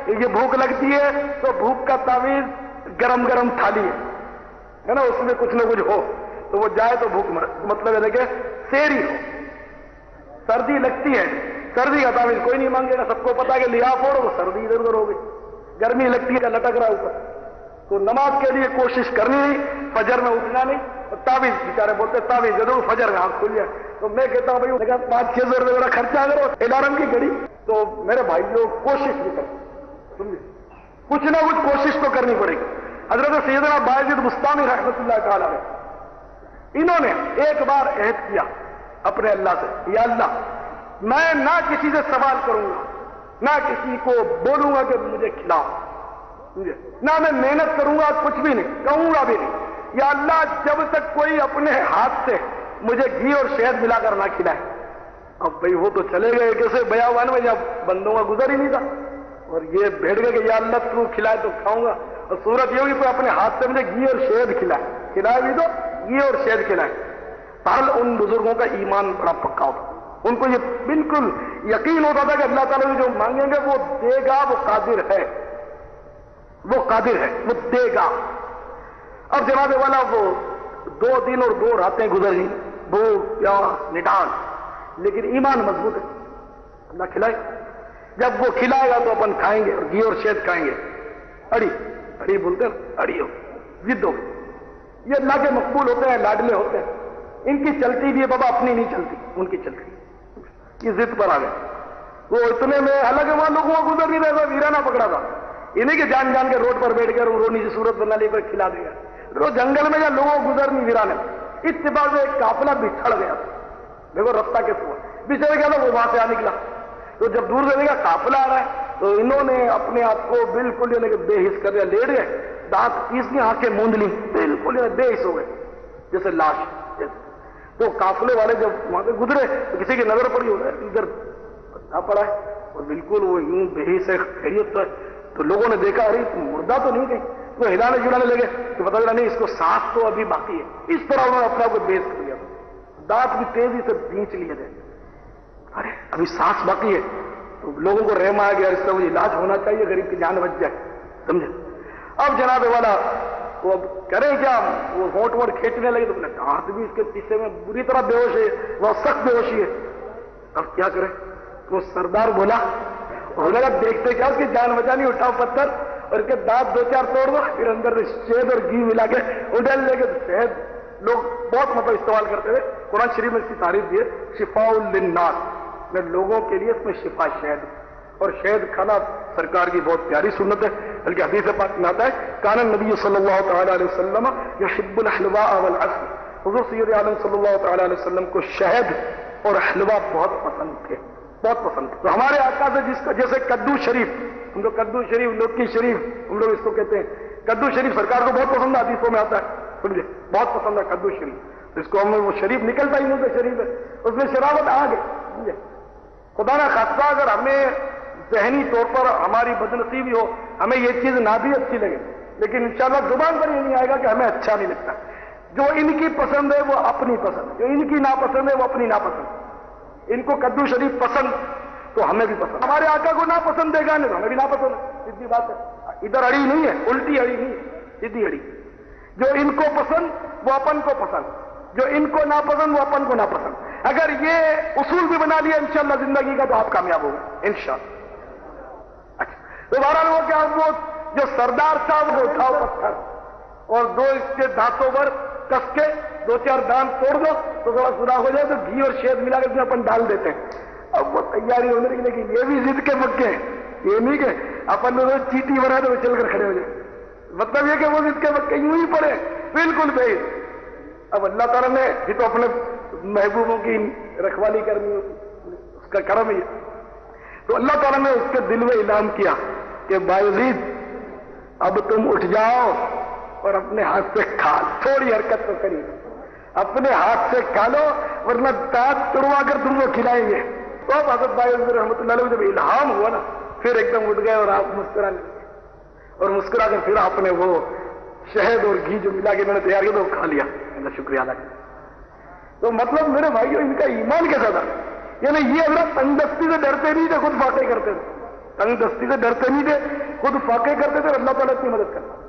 کہ یہ بھوک لگتی ہے تو بھوک کا تعویذ گرم گرم تھالی ہے نا, اس میں کچھ نہ کچھ ہو تو وہ جائے تو بھوک مطلب ہے کہ سیری ہو. سردی لگتی ہے, سردی کا تعویذ کوئی نہیں مانگے گا, سب کو پتا ہے کہ لیا پھوڑو, سردی ادھر ادھر ہو گئی. گرمی لگتی ہے لٹک رہا اوپر, تو نماز کے لیے کوشش کرنی نہیں, فجر میں اٹھنا نہیں. تعویذ بیچارے بولتے تعویذ ضرور فجر میں آنکھ کھل جائے. تو میں کہتا ہوں بھائی 500-600 روپئے کا خرچہ کرو الارم کی گھڑی. تو میرے بھائی لوگ کوشش بھی کریں, سمجھے, کچھ نہ کچھ کوشش تو کرنی پڑے گی. حضرت سیدنا باعزید بستامی رحمۃ اللہ تعالی علیہ, انہوں نے ایک بار عہد کیا اپنے اللہ سے, یا اللہ میں نہ کسی سے سوال کروں گا, نہ کسی کو بولوں گا کہ مجھے کھلاؤ, نہ میں محنت کروں گا, کچھ بھی نہیں کہوں گا بھی نہیں. یا اللہ جب تک کوئی اپنے ہاتھ سے مجھے گھی اور شہد ملا کر نہ کھلائے. اب بھائی وہ تو چلے گئے کیسے بیابان میں, جب بندوں کا گزر ہی نہیں تھا, اور یہ بیٹھ گئے کہ یا اللہ تو کھلائے تو کھاؤں گا. اور صورت یہ ہوگی تو اپنے ہاتھ سے مجھے گھی اور شہد کھلائے بھی تو گھی اور شہد کھلائے. پہل ان بزرگوں کا ایمان بڑا پکا ہوتا, ان کو یہ بالکل یقین ہوتا تھا کہ اللہ تعالیٰ نے جو مانگیں گے وہ دے گا, وہ قادر ہے, وہ قادر ہے, وہ دے گا. اب جناب والا وہ 2 دن اور 2 راتیں گزر گئی, بھوک پیاس نڈال, لیکن ایمان مضبوط ہے. اللہ کھلائے, جب وہ کھلائے گا تو اپن کھائیں گے اور گھی اور شہد کھائیں گے. اڑی بولتے ہیں, اڑی ہو, ضد ہو. یہ اللہ کے مقبول ہوتے ہیں, لاڈلے ہوتے ہیں. ان کی چلتی بھی ہے بابا, اپنی نہیں چلتی, ان کی چلتی. یہ ضد پر آ گئے. وہ اتنے میں حالانکہ وہاں لوگوں کو گزر نہیں رہا تھا, ویرانہ پکڑا تھا. انہیں کہ جان جان کے روڈ پر بیٹھ کر رونی سے صورت بنا لی پر کھلا دیا. رو جنگل میں جہاں لوگوں کو گزر نہیں ویرانے, اتباع سے ایک قافلہ بچھڑ گیا. دیکھو رستہ کس ہوا, بچھڑ گیا تھا, وہ وہاں سے آ نکلا. تو جب دور سے دیکھا قافلہ آ رہا ہے تو انہوں نے اپنے آپ کو بالکل بے حس کر دیا, لیٹ گئے, دانت پیس لی, آنکھیں موند لی, بالکل بے حس ہو گئے جیسے لاش. تو قافلے والے جب وہاں سے گزرے تو کسی کی نظر پڑی, ہوگا ادھر پڑا ہے اور بالکل وہ یوں بے حس ہے, خیریت ہے. تو لوگوں نے دیکھا ارے مردہ تو نہیں گئی, وہ ہلانے جلانے لگے تو پتا چلا نہیں اس کو سانس تو ابھی باقی ہے. اس طرح انہوں نے اپنے آپ کو بیس کر لیا, دانت بھی تیزی سے بھینچ لیے تھے, ارے ابھی سانس باقی ہے. تو لوگوں کو رحم آیا گیا, اس کا علاج ہونا چاہیے, غریب کی جان بچ جائے, سمجھے. اب جناب والا وہ اب کریں کیا, وہ ہونٹ ووٹ کھینچنے لگے تو دانت بھی اس کے پیچھے میں بری طرح بے ہوش ہے, وہ سخت بے ہوشی ہے. اب کیا کریں, وہ سردار بولا, اور لگا دیکھتے کیا اس کی جان بچانی, اٹھاؤ پتھر اور اس کے دانت 2-4 توڑ دو, پھر اندر شہد اور گھی ملا کے اڈل لے کے. شہد لوگ بہت مطلب استعمال کرتے ہوئے, قرآن شریف میں اس کی تعریف دی ہے, شفاء للناس, میں لوگوں کے لیے اس میں شفا شہد. اور شہد کھانا سرکار کی بہت پیاری سنت ہے، بلکہ حدیث پاک میں آتا ہے کان النبی صلی اللہ تعالی علیہ وسلم یحب الحلواء والعسل، حضور سید عالم صلی اللہ تعالی علیہ وسلم کو شہد اور حلوہ بہت پسند تھے، بہت پسند تھے۔ تو ہمارے آقا سے جیسے کدو شریف، ہم لوگ کدو شریف، لوکی شریف ہم لوگ اس کو کہتے ہیں، کدو شریف سرکار کو بہت پسند ہے، حدیثوں میں آتا ہے، سمجھے بہت پسند ہے کدو شریف، اس کو ہم وہ شریف نکلتا ہی منہ سے شریف ہے، اس میں شرابت آ گئی، سمجھے۔ خدا نہ خاصہ اگر ہمیں ذہنی طور پر ہماری بدنصیبی ہو، ہمیں یہ چیز نہ بھی اچھی لگے، لیکن انشاءاللہ زبان پر یہ نہیں آئے گا کہ ہمیں اچھا نہیں لگتا۔ جو ان کی پسند ہے وہ اپنی پسند، جو ان کی ناپسند ہے وہ اپنی ناپسند۔ ان کو کدو شریف پسند تو ہمیں بھی پسند، ہمارے آقا کو ناپسند دے گا نہیں تو ہمیں بھی ناپسند ہے، سیدھی بات ہے، ادھر اڑی نہیں ہے، الٹی اڑی نہیں ہے، سیدھی اڑی۔ جو ان کو پسند وہ اپن کو پسند، جو ان کو ناپسند وہ اپن کو ناپسند۔ اگر یہ اصول بھی بنا لیا انشاءاللہ زندگی کا تو آپ کامیاب ہوں گے انشاءاللہ۔ اچھا تو بہرحال وہ کیا، وہ جو سردار صاحب کو اٹھاؤ پتھر اور دو اس کے دانتوں پر کس کے دو چار دانت توڑ دو تو تھوڑا سوراخ ہو جائے تو گھی اور شہد ملا کر اپن ڈال دیتے ہیں۔ اب وہ تیاری ہونے کی، لیکن یہ بھی ضد کے پکے ہیں، یہ نہیں کہ اپن نے چیٹی بنا تو وہ چل کر کھڑے ہو جائے، مطلب یہ کہ وہ ضد کے پکے یوں ہی پڑے بالکل بے۔ اب اللہ تعالیٰ نے بھی تو اپنے محبوبوں کی رکھوالی کرنی، اس کا کرم ہی، تو اللہ تعالیٰ نے اس کے دل میں اعلان کیا کہ بایزید اب تم اٹھ جاؤ اور اپنے ہاتھ سے کھا، تھوڑی حرکت تو کری، اپنے ہاتھ سے کھا لو ورنہ دانت توڑوا کر تم کو کھلائیں گے۔ تو اب حضرت بایزید رحمۃ اللہ علیہ جب الہام ہوا نا، پھر ایک دم اٹھ گئے اور آپ مسکرانے لگے، اور مسکرا کر پھر آپ نے وہ شہد اور گھی جو ملا کے انہوں نے تیار کیا تو کھا لیا، شکریہ ادا کیا۔ تو مطلب میرے بھائیوں ان کا ایمان کیسا تھا، یعنی یہ حضرت تنگ دستی سے ڈرتے نہیں تھے، خود فاقے کرتے تھے، تنگ دستی سے ڈرتے نہیں تھے، خود فاقے کرتے تھے، اللہ تعالیٰ کی مدد کرتا۔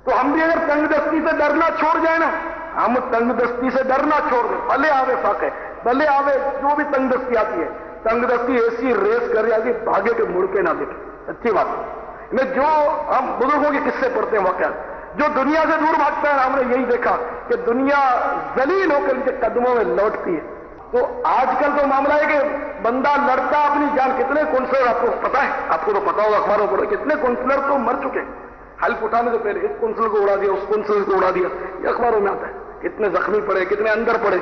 تو ہم بھی اگر تنگ دستی سے ڈرنا چھوڑ جائیں نا، ہم تنگ دستی سے ڈرنا چھوڑ دیں، بھلے آوے فاقے، بھلے آوے جو بھی تنگ دستی آتی ہے، تنگ دستی ایسی ریس کر جاتی بھاگے کے مڑ کے نہ دیکھے، اچھی بات ہے۔ جو ہم بزرگوں کے قصے پڑھتے ہیں واقعات، جو دنیا سے دور بھاگتا ہے، ہم نے یہی دیکھا کہ دنیا ذلیل ہو کر ان کے قدموں میں لوٹتی ہے۔ تو آج کل تو معاملہ ہے کہ بندہ لڑتا اپنی جان، کتنے کونسلر آپ کو پتا ہے، آپ کو تو پتا ہوگا اخباروں پڑھو، کتنے کونسلر تو مر چکے، حلف اٹھانے سے پہلے اس کونسلر کو اڑا دیا، اس کونسلر کو اڑا دیا، یہ اخباروں میں آتا ہے، کتنے زخمی پڑے، کتنے اندر پڑے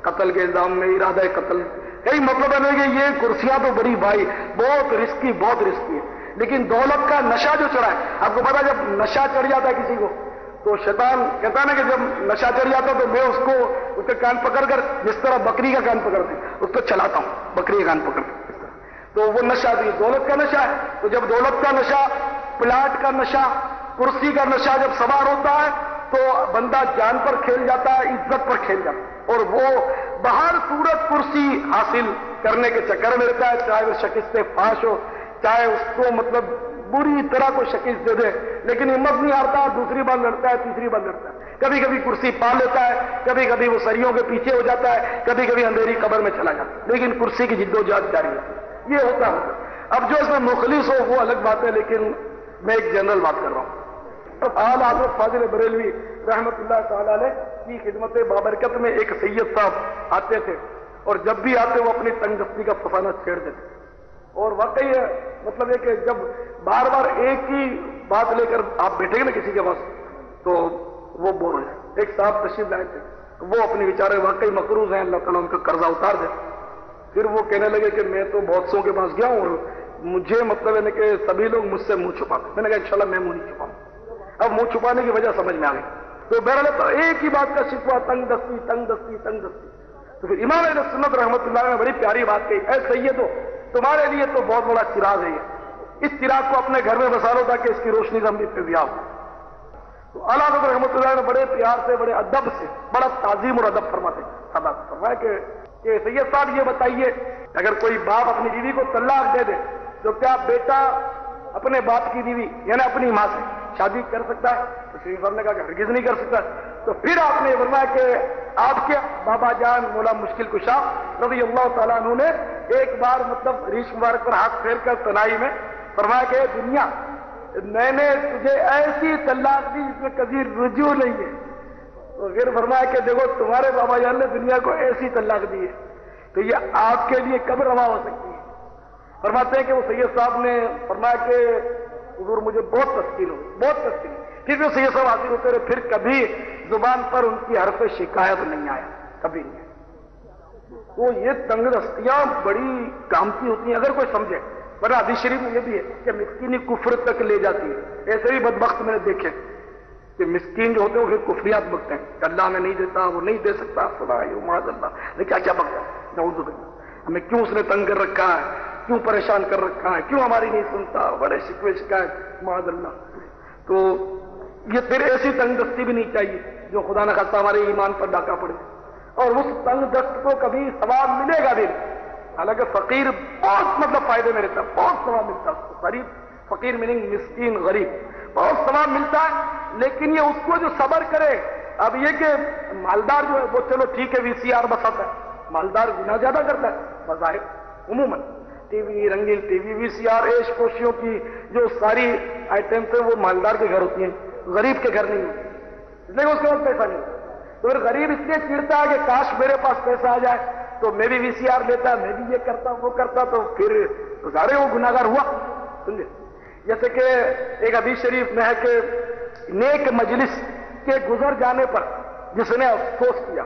قتل کے الزام میں، ارادہ قتل۔ یہی مطلب ہے کہ یہ کرسیاں تو بڑی بھائی بہت رسکی ہے، لیکن دولت کا نشہ جو چڑھا ہے، آپ کو پتا جب نشہ چڑھ جاتا ہے کسی کو تو شیطان کہتا ہے نا کہ جب نشہ چڑھ جاتا تو میں اس کو اس کے کان پکڑ کر، جس طرح بکری کا کان پکڑتے اس کو چلاتا ہوں، بکری کا کان پکڑ کر، تو وہ نشہ دولت کا نشہ ہے۔ تو جب دولت کا نشہ، پلاٹ کا نشہ، کرسی کا نشہ جب سوار ہوتا ہے تو بندہ جان پر کھیل جاتا ہے، عزت پر کھیل جاتا ہے، اور وہ بہر صورت کرسی حاصل کرنے کے چکر میں رہتا ہے، چاہے وہ شکست فاش ہو، چاہے اس کو مطلب بری طرح کو شکست دے دے، لیکن ہمت نہیں ہارتا، دوسری بار لڑتا ہے، تیسری بار لڑتا ہے، کبھی کبھی کرسی پا لیتا ہے، کبھی کبھی وہ سریوں کے پیچھے ہو جاتا ہے، کبھی کبھی اندھیری قبر میں چلا جاتا ہے، لیکن کرسی کی جدوجہد جاری ہے، یہ ہوتا ہے۔ اب جو اس میں مخلص ہو وہ الگ بات ہے، لیکن میں ایک جنرل بات کر رہا ہوں۔ اعلی حضرت فاضل بریلوی رحمت اللہ تعالی علیہ کی خدمت بابرکت میں ایک سید صاحب آتے تھے، اور جب بھی آتے وہ اپنی تنگ دستی کا فسانہ چھیڑ دیتے، اور واقعی مطلب ہے کہ جب بار بار ایک ہی بات لے کر آپ بیٹھیں گے نا کسی کے پاس تو وہ بور ہو جائے۔ ایک صاحب تشریف لائے تھے، وہ اپنی بیچارے واقعی مقروض ہیں، اللہ تعالیٰ ان کا قرضہ اتار دے۔ پھر وہ کہنے لگے کہ میں تو بہت سو کے پاس گیا ہوں اور مجھے مطلب ہے کہ سبھی لوگ مجھ سے منہ چھپاتے، میں نے کہا انشاءاللہ میں منہ نہیں چھپاؤں۔ اب منہ چھپانے کی وجہ سمجھ میں آ گئی، تو بہرحال تو ایک ہی بات کا شکوہ، تنگ دستی تنگ دستی تنگ دستی۔ تو پھر امام اہل سنت رحمۃ اللہ نے بڑی پیاری بات کہی، اے سیدو تمہارے لیے تو بہت بڑا چراغ ہے یہ، اس چراغ کو اپنے گھر میں بسا لو تاکہ اس کی روشنی سے ہم بھی فیضیاب ہو۔ تو اعلیٰ حضرت رحمۃ اللہ نے بڑے پیار سے، بڑے ادب سے، بڑا تعظیم اور ادب فرمایا کہ سید صاحب یہ بتائیے اگر کوئی باپ اپنی بیوی کو طلاق دے دے تو کیا بیٹا اپنے باپ کی بیوی یعنی اپنی ماں سے شادی کر سکتا ہے؟ تو شریف صاحب نے کہا کہ ہرگز نہیں کر سکتا۔ تو پھر آپ نے فرمایا کہ آپ کے بابا جان مولا مشکل کشا رضی اللہ تعالیٰ عنہ نے ایک بار مطلب ریش مبارک پر ہاتھ پھیر کر تنائی میں فرمایا کہ دنیا میں نے تجھے ایسی طلاق دی جس میں کبھی رجوع نہیں ہے۔ تو پھر فرمایا کہ دیکھو تمہارے بابا جان نے دنیا کو ایسی طلاق دی ہے، تو یہ آپ کے لیے کب روا ہو سکتی ہے؟ فرماتے ہیں کہ وہ سید صاحب نے فرمایا کہ حضور مجھے بہت تسکین ہو، بہت تسکین ہوئی۔ پھر بھی سید صاحب حاضر ہوتے رہے، پھر کبھی زبان پر ان کی حرف شکایت نہیں آیا، کبھی نہیں آیا۔ تو یہ تنگ دستیاں بڑی کامتی ہوتی ہیں اگر کوئی سمجھے، ورنہ حدیث شریف میں یہ بھی ہے کہ مسکینی کفر تک لے جاتی ہے۔ ایسے بھی بدبخت میں نے دیکھے کہ مسکین جو ہوتے ہیں وہ پھر کفریات بکتے ہیں کہ اللہ ہمیں نہیں دیتا، وہ نہیں دے سکتا، خدا معاذ اللہ، لیکن کیا کیا بکتا ہے، نعوذ باللہ۔ ہمیں کیوں اس نے تنگ کر رکھا ہے، کیوں پریشان کر رکھا ہے، کیوں ہماری نہیں سنتا، بڑے شکوے شکایت، معاذ اللہ۔ تو یہ پھر ایسی تنگ دستی بھی نہیں چاہیے جو خدا نہ خواستہ ہمارے ایمان پر ڈاکہ پڑے، اور اس تنگ دست کو کبھی ثواب ملے گا بھی نہیں۔ حالانکہ فقیر بہت فائدے میں رہتا ہے، بہت ثواب ملتا ہے، غریب فقیر میننگ مسکین غریب بہت ثواب ملتا ہے، لیکن یہ اس کو جو صبر کرے۔ اب یہ کہ مالدار جو ہے وہ چلو ٹھیک ہے، وی سی آر بساتا ہے، مالدار گناہ زیادہ کرتا ہے بظاہر عموماً، ٹی وی، رنگین ٹی وی، وی سی آر، عیش کوشیوں کی جو ساری آئٹمس ہیں وہ مالدار کے گھر ہوتی ہیں، غریب کے گھر نہیں ہوتی، اس لیے اس کے پاس پیسہ نہیں ہوتا۔ تو پھر غریب اس لیے چڑھتا ہے کہ کاش میرے پاس پیسہ آ جائے تو میں بھی وی سی آر لیتا، میں بھی یہ کرتا وہ کرتا، تو پھر ظاہر وہ گناہگار ہوا، سمجھے۔ جیسے کہ ایک حدیث شریف میں ہے کہ نیک مجلس کے گزر جانے پر جس نے افسوس کیا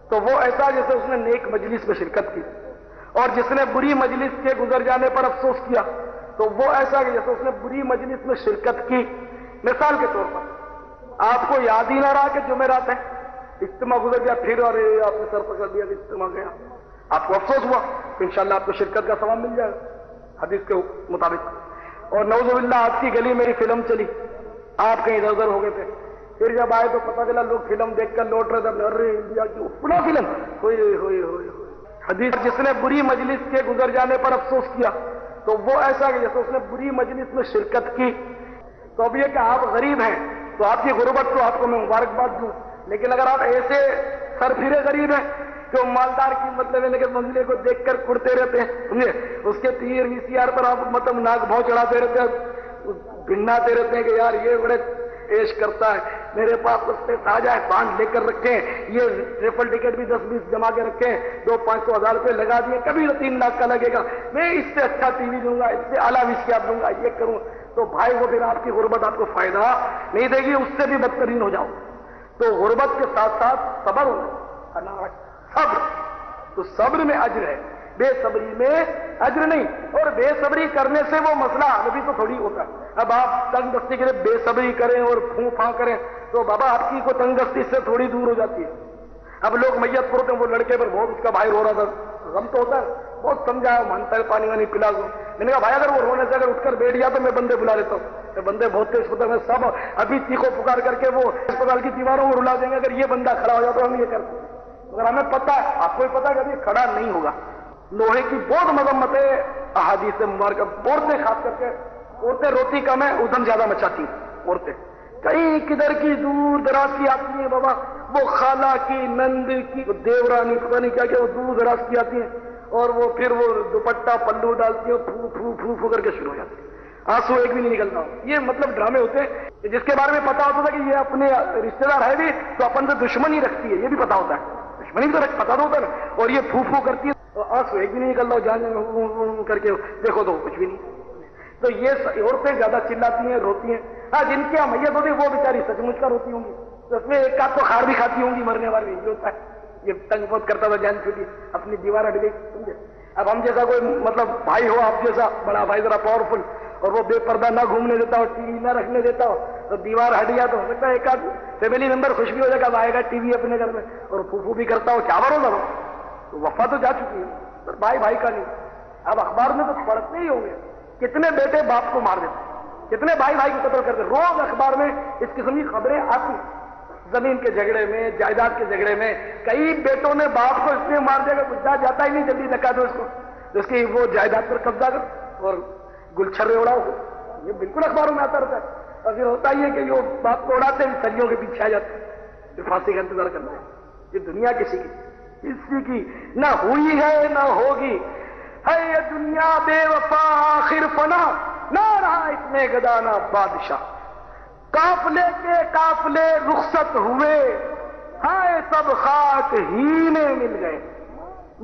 تو وہ ایسا جیسے اس نے نیک مجلس میں شرکت کی، اور جس نے بری مجلس کے گزر جانے پر افسوس کیا تو وہ ایسا کہ جیسے اس نے بری مجلس میں شرکت کی۔ مثال کے طور پر آپ کو یاد ہی نہ رہا کہ جمعرات ہے، اجتماع گزر گیا، پھر اور آپ نے سر پکڑ دیا کہ اجتماع گیا، آپ کو افسوس ہوا کہ انشاءاللہ آپ کو شرکت کا ثواب مل جائے گا حدیث کے مطابق۔ اور نعوذ باللہ آپ کی گلی میری فلم چلی، آپ کہیں ادھر ادھر ہو گئے تھے، پھر جب آئے تو پتہ چلا لوگ فلم دیکھ کر لوٹ رہے تھے، ارے انڈیا کی اپنا فلم ہوئے ہوئے ہوئے حدیث۔ جس نے بری مجلس کے گزر جانے پر افسوس کیا تو وہ ایسا کہ جیسے اس نے بری مجلس میں شرکت کی۔ تو اب یہ کہ آپ غریب ہیں تو آپ کی غربت کو آپ کو میں مبارکباد دوں، لیکن اگر آپ ایسے سر پھرے غریب ہیں جو مالدار کی منزلے کو دیکھ کر کڑتے رہتے ہیں، سمجھے، اس کے تیر وی سی آر پر آپ ناک بھاؤ چڑھاتے رہتے ہیں، بھناتے رہتے ہیں کہ یار یہ بڑے عیش کرتا ہے، میرے پاس سستے تازہ ہے، بانڈ لے کر رکھے ہیں، یہ ٹریفل ٹکٹ بھی 10-20 جما کے رکھے ہیں، 200-500 روپے لگا دیے، کبھی 3 لاکھ کا لگے گا، میں اس سے اچھا ٹی وی دوں گا، اس سے اعلیٰ وی سی آر دوں گا، یہ کروں، تو بھائی وہ پھر آپ کی غربت آپ کو فائدہ نہیں دے گی، اس سے بھی بدترین ہو جاؤ۔ تو غربت کے ساتھ ساتھ صبر ہونا، صبر، تو صبر میں اجر ہے، بے صبری میں اجر نہیں، اور بے صبری کرنے سے وہ مسئلہ ابھی تو تھوڑی ہوتا ہے۔ اب آپ تنگ دستی کے لیے بے صبری کریں اور پھوں پھاں کریں تو بابا آپ کی کو تنگ دستی سے تھوڑی دور ہو جاتی ہے۔ اب لوگ میت پڑھتے ہیں، وہ لڑکے پر بہت اس کا بھائی رو رہا تھا، غم تو ہوتا ہے، بہت سمجھایا، مانتا ہے، پانی وانی پلا دو، میں نے کہا بھائی اگر وہ رونے سے اگر اٹھ کر بیٹھ گیا تو میں بندے بلا لیتا ہوں، بندے بہت تیز ہوتے ہیں، سب ابھی چیخو پکار کر کے وہ اسپتال کی دیواروں کو رلا دیں گے، اگر یہ بندہ کھڑا ہو جائے تو ہم یہ کرتے ہیں، اگر ہمیں پتا ہے، آپ کو پتا ہے کہ یہ کھڑا نہیں ہوگا۔ لوہے کی بہت مذمت ہے احادیث مبارکہ، عورتیں خاص کر کے، عورتیں روتی کم ہے، ادھم زیادہ مچاتی ہیں عورتیں، کہیں کدھر کی دور دراز کی آتی ہیں بابا، وہ خالہ کی، نند کی، دیورانی، پتہ نہیں کیا وہ دور دراز کی آتی ہیں، اور وہ پھر وہ دوپٹہ پلو ڈالتی ہیں، پھو پھو پھو پھو کر کے شروع ہو جاتی ہیں، آنسو ایک بھی نہیں نکلتا۔ یہ ڈرامے ہوتے ہیں، جس کے بارے میں پتا ہوتا تھا کہ یہ اپنے رشتے دار ہے بھی تو اپن سے دشمنی رکھتی ہے، یہ بھی پتا ہوتا ہے، دشمنی بھی تو پتا ہوتا ہے نا، اور یہ پھو پھو کرتی ہے، آنسو ایک بھی نہیں نکلتا، جان کر کے دیکھو تو کچھ بھی نہیں۔ تو یہ عورتیں زیادہ چلاتی ہیں، روتی ہیں، ہاں جن کی میت ہوتی ہے وہ بیچاری سچ مچ کر روتی ہوں گی، تو اس میں ایک آدھ تو کھاڑ بھی کھاتی ہوں گی مرنے والی، یہ ہوتا ہے، یہ تنگ بہت کرتا تھا، جان چھوٹی، اپنی دیوار ہٹ گئی، سمجھے۔ اب ہم جیسا کوئی بھائی ہو، آپ جیسا بڑا بھائی ذرا پاورفل، اور وہ بے پردہ نہ گھومنے دیتا ہو، ٹی وی نہ رکھنے دیتا ہو، تو دیوار ہٹ گیا تو ہو سکتا ہے ایک آدھ فیملی ممبر خوش بھی ہو جائے گا، آئے گا ٹی وی اپنے گھر میں اور پھوپھو بھی کرتا ہو، کیا بھروسہ ہو، تو وفا تو جا چکی ہے، بھائی بھائی کا نہیں۔ اب اخبار میں تو پڑھتے ہی ہوں گے کتنے بیٹے باپ کو مار دیتے، کتنے بھائی بھائی کو قتل کرتے، روز اخبار میں اس قسم کی خبریں آتی، زمین کے جھگڑے میں، جائیداد کے جھگڑے میں، کئی بیٹوں نے باپ کو اس لیے مار دیا کہ کچھ جاتا ہی نہیں، جلدی دکا دو اس کو، اس کی وہ جائیداد پر قبضہ کر اور گلچھرے اڑاؤ، یہ بالکل اخباروں میں آتا رہتا ہے۔ اور پھر ہوتا ہی ہے کہ جو باپ کو اڑاتے ہیں سریوں کے پیچھے آ جاتے ہیں، پھر پھانسی کا انتظار کرتے ہیں۔ یہ دنیا کسی کی نہ ہوئی ہے نہ ہوگی، ہے یہ دنیا بے وفا آخر فنا، نہ رہا اس میں گدا نہ بادشاہ، قافلے کے قافلے رخصت ہوئے، ہائے سب خاک ہی میں مل گئے،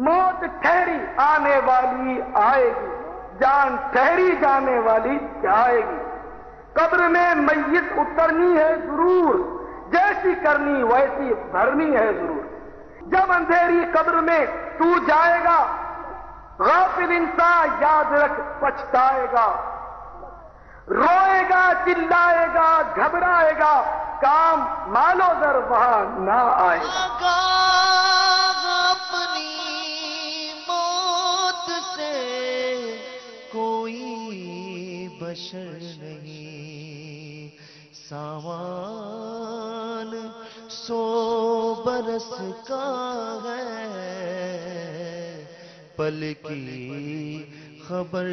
موت ٹھہری آنے والی آئے گی، جان ٹھہری جانے والی کیا آئے گی؟ قبر میں میت اترنی ہے ضرور، جیسی کرنی ویسی بھرنی ہے ضرور۔ جب اندھیری قبر میں تو جائے گا، غافل انسان یاد رکھ پچھتائے گا، روئے گا، چلائے گا، گھبرائے گا، کام مال و زر وہاں نہ آئے گا۔ اپنی موت سے کوئی بشر نہیں، سامان 100 برس کا ہے، پل کی خبر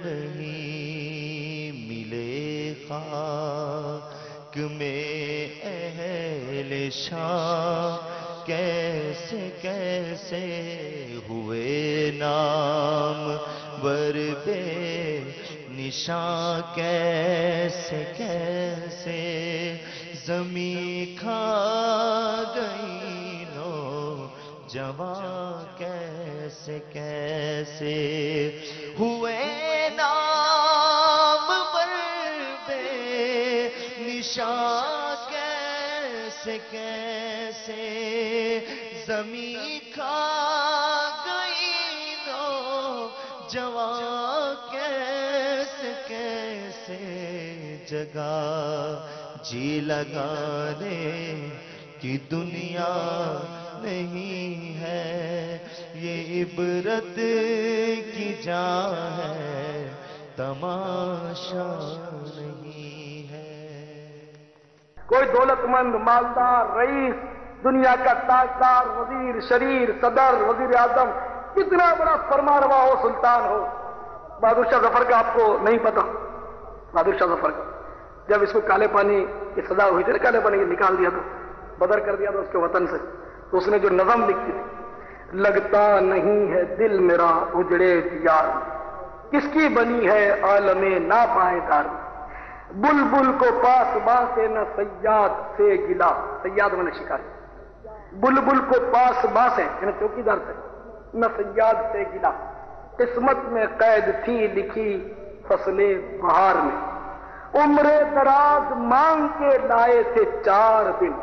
نہیں، ملے خاک میں اہل شام کیسے کیسے ہوئے نام ور بے نشاں، کیسے کیسے زمین کھا گئی نو جوان، کیسے کیسے ہوئے نام ور بے نشاں، کیسے کیسے زمین کھا گئی نو جوان، کیسے کیسے جگہ جی لگانے کی دنیا نہیں ہے، یہ عبرت کی جا ہے، تماشا نہیں ہے۔ کوئی دولت مند، مالدار، رئیس، دنیا کا تاجدار، وزیر، شریر، صدر، وزیر اعظم، کتنا بڑا فرما روا ہو، سلطان ہو، بہادر شاہ ظفر کا آپ کو نہیں پتا؟ بہادر شاہ ظفر کا جب اس کو کالے پانی کی سزا ہوئی تھی، کالے پانی نکال دیا تھا، بدر کر دیا تھا اس کے وطن سے، تو اس نے جو نظم لکھی تھی، لگتا نہیں ہے دل میرا اجڑے دیار، کس کی بنی ہے عالم ناپائیدار، بلبل کو پاس باسے نہ صیاد سے گلا، صیاد میں نے شکاری، بلبل کو پاس باسے یعنی چوکیدار سے، نہ صیاد سے گلا، قسمت میں قید تھی لکھی فصل بہار میں، عمر دراز مانگ کے لائے تھے 4 دن۔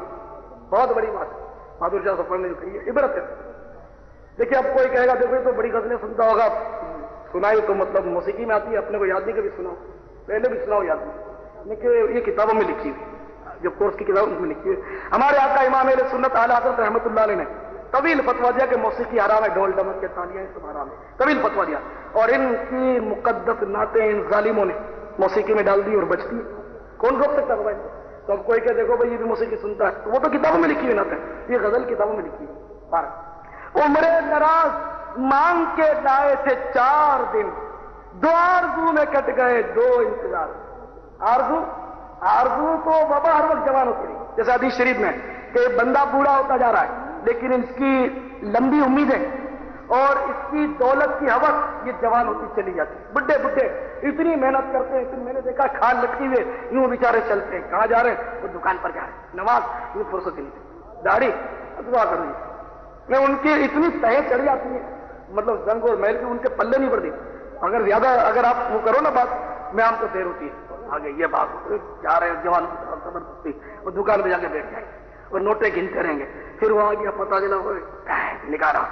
بہت بڑی بات ہے، بہادر شاہ ظفر نے جو کہی ہے، عبرت ہے۔ دیکھیے اب کوئی کہے گا دیکھو یہ تو بڑی غزلیں سنتا ہوگا، سنائی تو مطلب موسیقی میں آتی ہے، اپنے کو یاد نہیں کبھی سناؤ، پہلے بھی سناؤ یاد نہیں، لیکن یہ کتابوں میں لکھی ہوئی، جو کورس کی کتاب اس میں لکھی ہوئی۔ ہمارے آقا امام اہل سنت اعلی حضرت رحمۃ اللہ علیہ نے طویل فتویٰ دیا کہ موسیقی حرام ہے، ڈھول ڈمک کے تالیاں سب حرام ہے، طویل فتویٰ دیا، اور ان کی مقدس نعتیں ان ظالموں نے موسیقی میں ڈال دی اور بچتی ہے، کون روک سکتا ہے بھائی؟ تو اب کوئی کہ دیکھو بھائی یہ بھی موسیقی سنتا ہے، تو وہ تو کتابوں میں لکھی ہوئی نعتیں، یہ غزل کتابوں میں لکھی ہوئی۔ عمر دراز مانگ کے لائے تھے 4 دن، 2 آرزو میں کٹ گئے 2 انتظار۔ آرزو تو بابا ہر وقت جوان ہوتی ہے، جیسے حدیث شریف میں کہ بندہ بوڑھا ہوتا جا رہا ہے لیکن اس کی لمبی امیدیں اور اس کی دولت کی ہوس یہ جوان ہوتی چلی جاتی ہے۔ بڈھے بڈھے اتنی محنت کرتے ہیں، میں نے دیکھا کھال لٹکی ہوئے یوں بیچارے چلتے ہیں، کہاں جا رہے ہیں؟ وہ دکان پر جا رہے ہیں، نماز یہ فرصت نہیں تھی، داڑھی دعا کر رہی ہے، میں ان کی اتنی تہیں چڑھ جاتی ہے، مطلب زنگ اور محل کی ان کے پلے نہیں پڑتی۔ اگر زیادہ اگر آپ وہ کرو نا بات، میں آپ کو دیر ہوتی ہے آگے یہ بات جا رہے ہیں جوان زبردستی، وہ دکان میں جا کے بیٹھ جائیں گے اور نوٹیں گنتے رہیں گے، پھر وہ آ گیا پتا چلا وہ نکالا،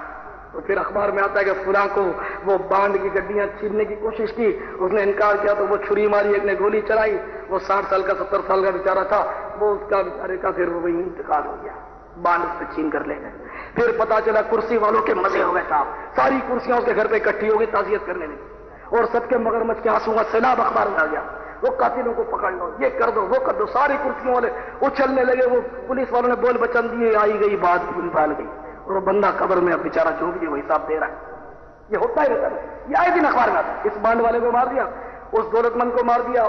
تو پھر اخبار میں آتا ہے کہ فلاں کو وہ باندھ کی گڈیاں چھیننے کی کوشش کی، اس نے انکار کیا تو وہ چھری ماری، ایک نے گولی چلائی، وہ 60 سال کا 70 سال کا بیچارہ تھا، وہ اس کا بیچارے کا پھر وہ وہی انتقال ہو گیا، باندھ سے چھین کر لے گئے۔ پھر پتا چلا کرسی والوں کے مزے ہو گئے صاحب، ساری کرسیاں اس کے گھر پہ اکٹھی ہو گئی، تعزیت کرنے لگی، اور سب کے مگرمچھ کے آنسوں کا سیلاب اخبار میں آ گیا، وہ قاتلوں کو پکڑ لو، یہ کر دو وہ کر دو، ساری کرسیوں والے اچھلنے لگے، وہ پولیس والوں نے بول بچن دیے، آئی گئی بات نکال گئی، اور وہ بندہ قبر میں اب بیچارہ جو بھی ہے وہ حساب دے رہا ہے۔ یہ ہوتا ہی رہتا ہے، یہ آئے دن اخبار میں آتا ہے، اس بانڈ والے کو مار دیا، اس دولت مند کو مار دیا،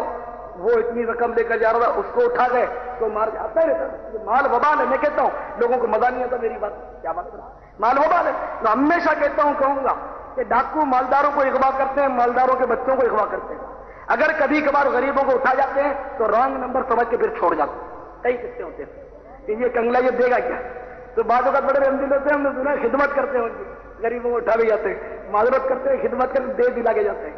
وہ اتنی رقم لے کر جا رہا تھا اس کو اٹھا گئے تو مار دیا، آتا ہی رہتا ہے۔ مال وبال ہے، میں کہتا ہوں لوگوں کو مزہ نہیں آتا میری بات، کیا بات کرا، مال وبال ہے، میں ہمیشہ کہتا ہوں کہوں گا کہ ڈاکو مالداروں کو اغوا کرتے ہیں، مالداروں کے بچوں کو اغوا کرتے ہیں، اگر کبھی کبھار غریبوں کو اٹھا جاتے ہیں تو رانگ نمبر سمجھ کے پھر چھوڑ جاتے ہیں، کئی قصے ہوتے ہیں کہ یہ کنگلا یہ دے گا کیا، تو بعض اوقات بڑے ہم دل ہوتے ہیں، ہم نے سنا خدمت کرتے ہیں ان کی، غریبوں کو اٹھا بھی جاتے ہیں، معذرت کرتے ہیں، خدمت کر دے دلا کے جاتے ہیں،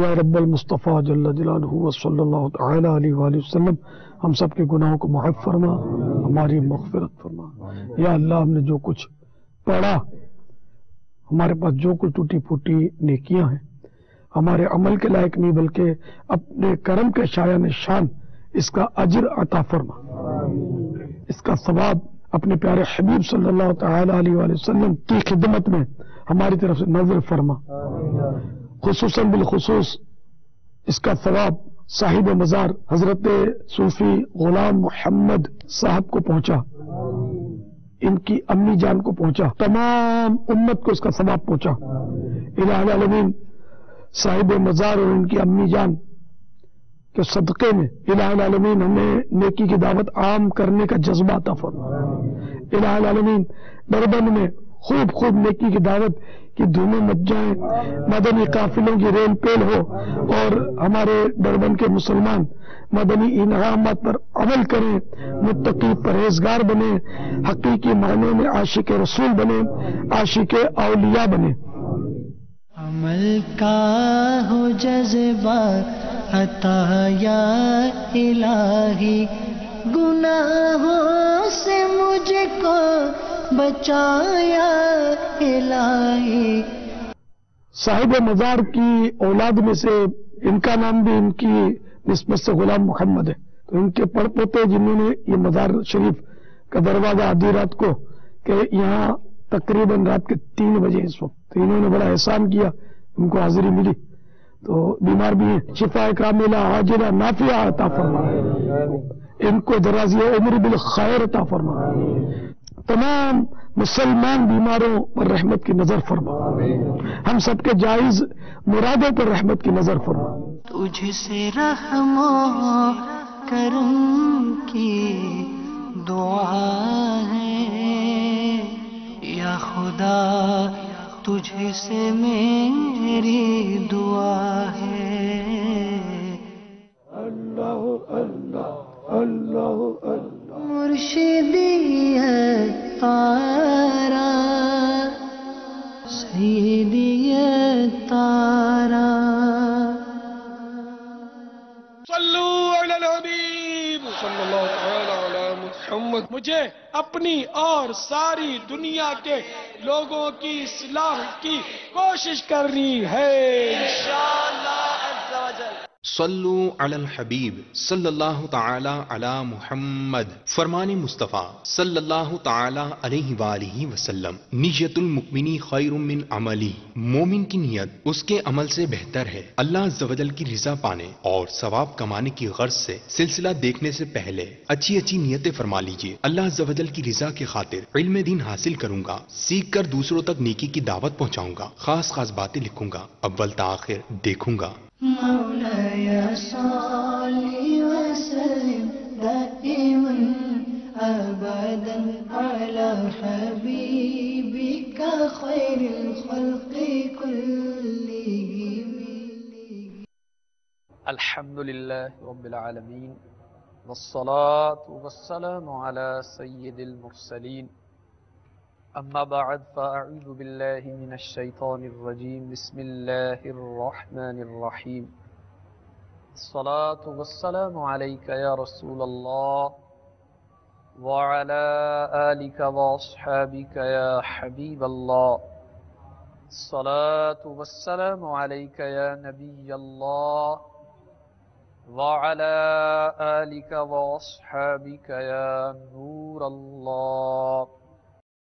یا رب المصطفیٰ جل جلالہ و صلی اللہ تعالی علیہ وآلہ وسلم ہم سب کے گناہوں کو معاف فرما، ہماری مغفرت فرما۔ یا اللہ ہم نے جو کچھ پڑھا، ہمارے پاس جو کچھ ٹوٹی پھوٹی نیکیاں ہیں، ہمارے عمل کے لائق نہیں بلکہ اپنے کرم کے شایان شان اس کا اجر عطا فرما، اس کا ثواب اپنے پیارے حبیب صلی اللہ تعالی علیہ وآلہ وسلم کی خدمت میں ہماری طرف سے نظر فرما۔ خصوصاً بالخصوص اس کا ثواب صاحب مزار حضرت صوفی غلام محمد صاحب کو پہنچا، ان کی امی جان کو پہنچا، تمام امت کو اس کا ثواب پہنچا۔ الہ العالمین صاحب مزار اور ان کی امی جان کے صدقے میں الہ العالمین ہمیں نیکی کی دعوت عام کرنے کا جذبہ عطا فرما۔ الہ العالمین ڈربن میں خوب خوب نیکی کی دعوت کی دھومیں مچ جائیں، مدنی قافلوں کی ریل پیل ہو اور ہمارے ڈربن کے مسلمان مدنی انعامات پر عمل کریں، متقی پرہیزگار بنے، حقیقی معنی میں عاشق رسول بنے، عاشق اولیاء بنے۔ عمل کا ہو جذبہ عطا یا الہی، گناہوں سے مجھ کو بچایا الہی۔ صاحب مزار کی اولاد میں سے ان کا نام بھی ان کی نسبت سے غلام محمد ہے، تو ان کے پڑ پوتے جنہوں نے یہ مزار شریف کا دروازہ آدھی رات کو کہ یہاں تقریباً رات کے 3 بجے اس وقت انہوں نے بڑا احسان کیا، ان کو حاضری ملی، تو بیمار بھی ہیں، شفا کاملہ عاجلہ نافعہ عطا فرما، ان کو دراز عمر بالخیر عطا فرما، تمام مسلمان بیماروں پر رحمت کی نظر فرما، ہم سب کے جائز مرادوں پر رحمت کی نظر فرما۔ تجھ سے رحم و کرم کی دعا ہے یا خدا، تجھ سے میری دعا ہے۔ اللہ اللہ اللہ اللہ مرشدی ہے تارا، سیدی ہے تارا۔ صلو علی الحبیب صلی اللہ تعالی علی محمد۔ مجھے اپنی اور ساری دنیا کے لوگوں کی اصلاح کی کوشش کرنی ہے انشاءاللہ عز و جل۔ صلو علی الحبیب صلی اللہ تعالی علی محمد۔ فرمان مصطفیٰ صلی اللہ تعالی علیہ وآلہ وسلم، نیت المؤمن خیر من عملی، مومن کی نیت اس کے عمل سے بہتر ہے۔ اللہ عز و جل کی رضا پانے اور ثواب کمانے کی غرض سے سلسلہ دیکھنے سے پہلے اچھی اچھی نیتیں فرما لیجیے۔ اللہ عز و جل کی رضا کی خاطر علم دین حاصل کروں گا، سیکھ کر دوسروں تک نیکی کی دعوت پہنچاؤں گا، خاص خاص باتیں لکھوں گا، اول تاخیر دیکھوں گا۔ مولاي صل وسلم دائما ابدا على حبيبك خير الخلق كلهم۔ الحمد لله رب العالمين والصلاة والسلام على سيد المرسلين، أما بعد فأعوذ بالله من الشيطان الرجيم، بسم الله الرحمن الرحيم، الصلاة والسلام عليك يا رسول الله وعلى آلك وأصحابك يا حبيب الله، الصلاة والسلام عليك يا نبي الله وعلى آلك وأصحابك يا نور الله۔